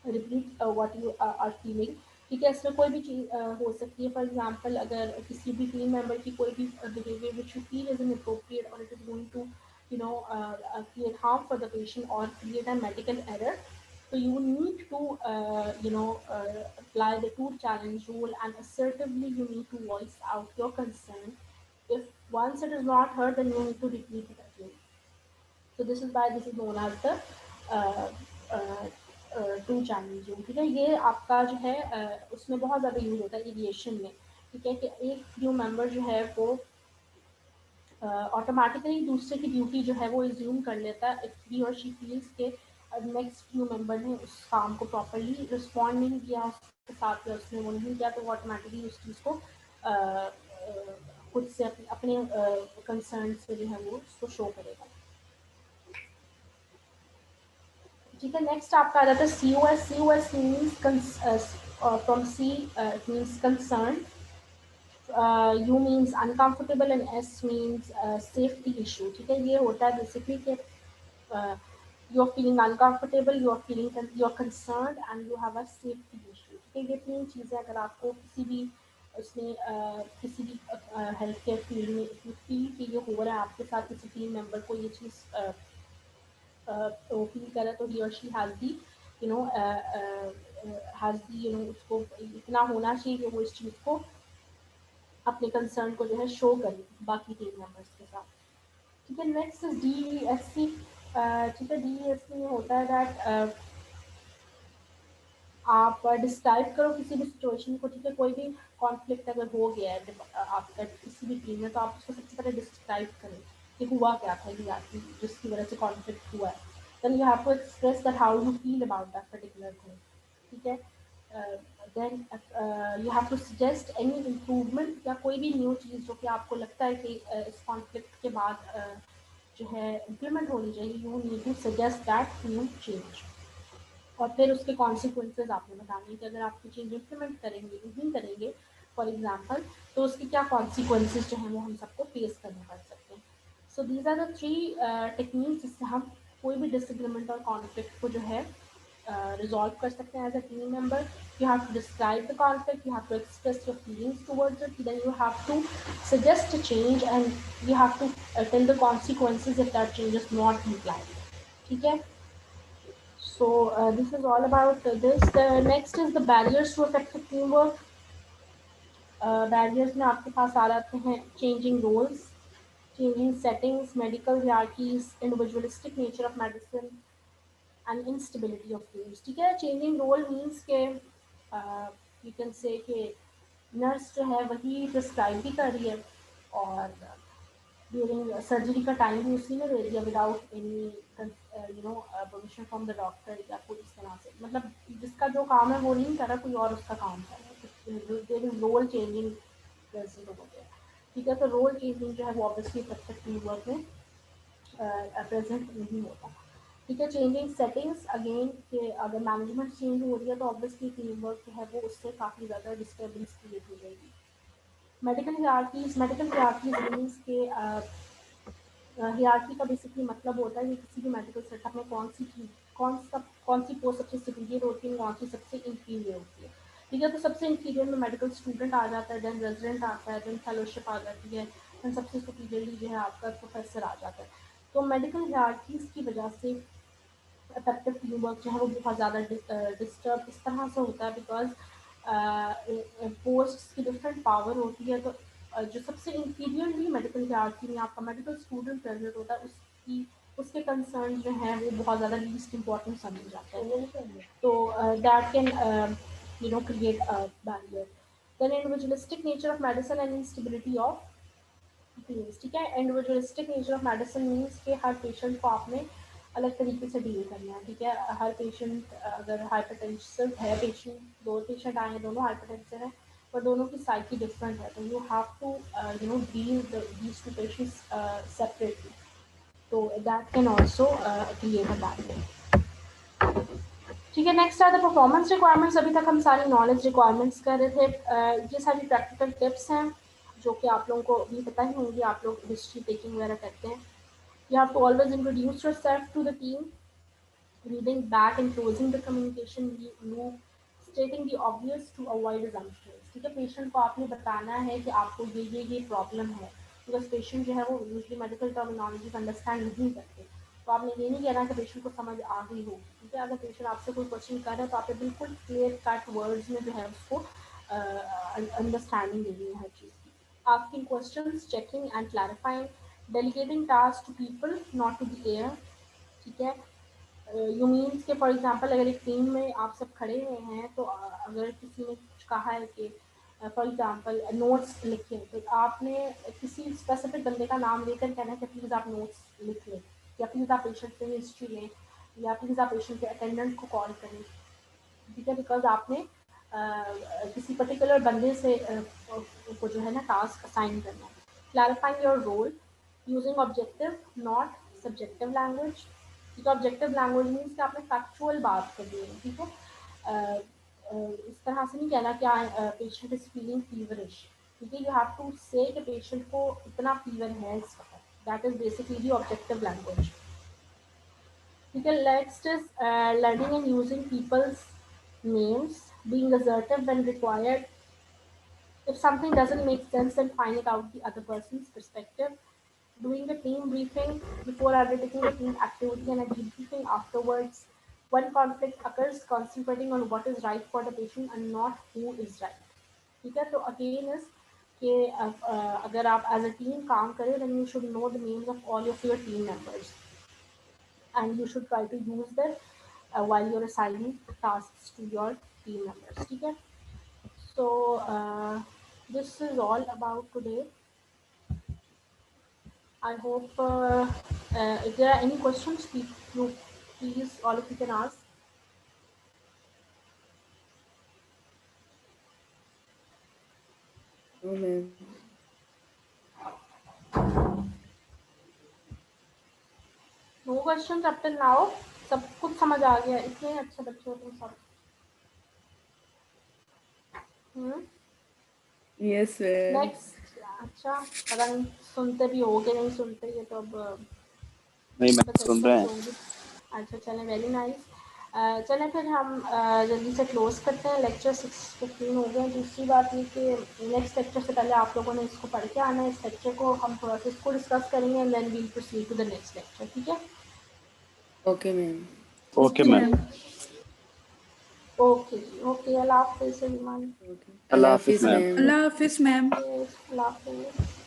repeat what you are feeling. ठीक है. इसमें कोई भी चीज़ हो सकती है. फॉर एग्जांपल अगर किसी भी टीम मेंबर की कोई भी behaviour which you feel is inappropriate और it is going to create harm for the patient or create a medical error, so you need to apply the two challenge rule and assertively you need to voice out your concern. If once it is not heard, then you need to repeat it again. So this is why this is known as the uh, uh, to channel Zoom. ठीक है. ये आपका जो है उसमें बहुत ज़्यादा use होता है एविएशन में. ठीक है. कि एक क्रू मेंबर जो है वो ऑटोमेटिकली दूसरे की ड्यूटी जो है वो एज्यूम कर लेता है if he or she feels के नेक्स्ट क्रू मेंबर ने उस काम को प्रॉपरली रिस्पॉन्ड नहीं किया उसके साथ या उसने वो नहीं किया, तो वो ऑटोमेटिकली उस चीज़ को खुद से अपने कंसर्न से जो है वो उसको शो करेगा. ठीक है. नेक्स्ट आपका आ जाता है COS. COS means from C it means concern, U means uncomfortable and S means safety issue. ठीक है. ये होता है बेसिकली कि you are feeling uncomfortable, you are concerned and you have a safety issue. ठीक है. ये तीन चीज़ें अगर आपको किसी भी उसमें किसी भी हेल्थ केयर फील्ड में फील कि ये हो रहा है आपके साथ, किसी टीम मेंबर को ये चीज़ तो फील करे, तो he or she has the उसको इतना होना चाहिए कि वो इस चीज़ को अपने कंसर्न को जो है शो करे बाकी टीम मेंबर्स के साथ. ठीक है. Next DESC. ठीक है. DESC में होता है दैट आप डिस्क्राइब करो किसी भी सिचुएशन को, ठीक है, कोई भी कॉन्फ्लिक्ट अगर हो गया है आपका किसी भी टीम में, तो आप उसको सबसे पहले डिस्क्राइब करें कि हुआ क्या था एग्जैक्टली जिसकी वजह से कॉन्फ्लिक्ट हुआ है। Then you have to express that how you feel about that particular thing, ठीक है। Then you have to suggest any improvement या कोई भी न्यू चीज़ जो कि आपको लगता है कि इस कॉन्फ्लिक्ट के बाद जो है इम्प्लीमेंट होनी चाहिए, you need to suggest that new change. और फिर उसके कॉन्सिक्वेंसेज आपने बताने हैं कि अगर आप चेंज इम्प्लीमेंट करेंगे नहीं करेंगे फॉर एग्जांपल, तो उसके क्या कॉन्सिक्वेंसेज जो हैं वो हम सबको फेस करने पड़ सकते हैं। So these are the 3 techniques जिससे हम कोई भी डिसएग्रीमेंट और कॉन्फ्लिक्ट को जो है रिजॉल्व कर सकते हैं as a team member. You have to describe the conflict, you have to express your feelings towards it, then you have to suggest a change and you have to tell the consequences if that change is not compliant, ठीक है। So this is all about this. The next is the barriers to effective teamwork. Barriers में आपके पास आ जाते हैं changing roles, changing settings, medical hierarchies, individualistic nature of medicine, and instability of teams, ठीक है। Changing role means के you can say कि nurse जो है वही प्रिस्क्राइब भी कर रही है और ड्यूरिंग सर्जरी का टाइम भी उसी ने दे दिया without any permission from the doctor या कोई इस तरह से, मतलब जिसका जो काम है वो नहीं कर रहा, कोई और उसका काम कर रहा है, देयर इज रोल चेंजिंग जैसे हो गया, ठीक है। तो रोल चेंजिंग जो है वो ऑब्वियसली इफेक्टिव टीम वर्क में प्रेजेंट नहीं होता, ठीक है। चेंजिंग सेटिंग्स अगेन कि अगर मैनेजमेंट चेंज हो रही है तो ऑब्वियसली टीम वर्क जो है वो उससे काफ़ी ज़्यादा डिस्टर्बेंस क्रिएट हो जाएगी। मेडिकल हियरार्कीज मीन्स के हियरार्की का बेसिकली मतलब होता है कि किसी भी मेडिकल सेटअप में कौन सी पोस्ट सबसे सुपीरियर होती है, कौन सी सबसे इंफीरियर होती है, ठीक है। तो सबसे इंफीरियर में मेडिकल स्टूडेंट आ जाता है, देन रेजिडेंट आता है, देन फेलोशिप आ जाती है, देन सबसे सुपीरियरली जो है आपका प्रोफेसर आ जाता है। तो मेडिकल हियरार्कीज की वजह से इफेक्टिव टीम वर्क जो है वो बहुत ज़्यादा डिस्टर्ब इस तरह से होता है बिकॉज पोस्ट की डिफरेंट पावर होती है। तो जो सबसे इंफीरियरली मेडिकल हियरार्की में आपका मेडिकल स्टूडेंट प्रेजेंट होता है उसके कंसर्न जो हैं वो बहुत ज़्यादा लीस्ट इंपॉर्टेंट समझे जाते हैं, तो that can create a barrier. Then individualistic nature of medicine and instability of teams, ठीक है। Individualistic nature of medicine means कि हर पेशेंट को आपने अलग तरीके से डील करना है, ठीक है। हर पेशेंट अगर हाइपरटेंसिव है, दो पेशेंट आए हैं दोनों हाइपरटेंसिव हैं पर दोनों की साइकी डिफरेंट है, तो you have to deal these two patients separately, तो that can also create a barrier, ठीक है। Next are the performance requirements. अभी तक हम सारी नॉलेज रिक्वायरमेंट्स कर रहे थे, ये सारी प्रैक्टिकल टिप्स हैं जो कि आप लोगों को भी पता ही होंगी, आप लोग हिस्ट्री टेकिंग वगैरह करते हैं। You have to always introduce yourself to the team, reading back and closing the communication loop, stating the obvious to avoid assumptions, ठीक है। पेशेंट को आपने बताना है कि आपको ये प्रॉब्लम है, बिकॉज पेशेंट जो है वो यूजली मेडिकल टर्मिनोलॉजी को अंडरस्टैंड नहीं करते, तो आपने ये नहीं कहना कि पेशेंट को समझ आ गई होगी, ठीक है। अगर पेशेंट आपसे कोई क्वेश्चन कर रहा है तो आपने बिल्कुल क्लियर कट वर्ड्स में जो है उसको अंडरस्टैंडिंग देनी है हर चीज़ की। Asking questions, checking and clarifying, delegating tasks to people, not to the air, ठीक है। यू मीन्स के फॉर एग्जांपल अगर एक टीम में आप सब खड़े हुए हैं तो अगर किसी ने कुछ कहा है कि फॉर एग्जांपल नोट्स लिखें, तो आपने किसी स्पेसिफिक बंदे का नाम लेकर कहना है कि प्लीज़ आप नोट्स लिख लें, या प्लीज़ आप पेशेंट से हिस्ट्री लें, या प्लीज़ आप पेशेंट के अटेंडेंट को कॉल करें, ठीक है। बिकॉज आपने किसी पर्टिकुलर बंदे से को जो है ना टास्क असाइन करना है। Clarifying your role using objective not subjective language, ठीक है। ऑब्जेक्टिव लैंग्वेज मीन्स कि आपने फैक्चुअल बात करनी है, ठीक है। इस तरह से नहीं कहना कि पेशेंट इज फीलिंग फीवरिश, ठीक है। यू हैव टू से कि पेशेंट को इतना फीवर है इस वक्त, that is basically the objective language, ठीक है। Next is learning and using people's names, being assertive when required. If something doesn't make sense, then finding out the other person's perspective. Doing a team briefing before undertaking a team activity and a debriefing afterwards. When conflict occurs, concentrating on what is right for the patient and not who is right. ठीक है। तो again is कि अगर आप as a team काम करें, then you should know the names of all of your team members, and you should try to use them while you're assigning tasks to your team members. ठीक है? So this is all about today. I hope if there are any questions, please all of you can ask. No, ma'am. No questions up till now. सब कुछ समझ आ गया, इतने अच्छे बच्चे हो तुम सब. Yes, ma'am. नेक्स्ट. अच्छा, पता नहीं सुनते भी होगे नहीं सुनते, ये तो अब नहीं मैं सुन रहा है. अच्छा चलें, वेरी नाइस. चलें फिर हम जल्दी से क्लोज करते हैं. लेक्चर 6:15 हो गए. दूसरी बात ये कि नेक्स्ट लेक्चर से पहले आप लोगों ने इसको पढ़ के आना है. इस लेक्चर को हम थोड़ा सा इसको डिस्कस करेंगे and then we'll proceed to the next lecture. ठीक है? Okay, ma'am. Okay ma'am. Okay जी. ओके, अल्लाह हाफिज़ एवरीवन. Okay. अल्लाह हाफिज़, ma'am. ma'am. अल्लाह हाफिज मैम. अल्लाह हाफिज़.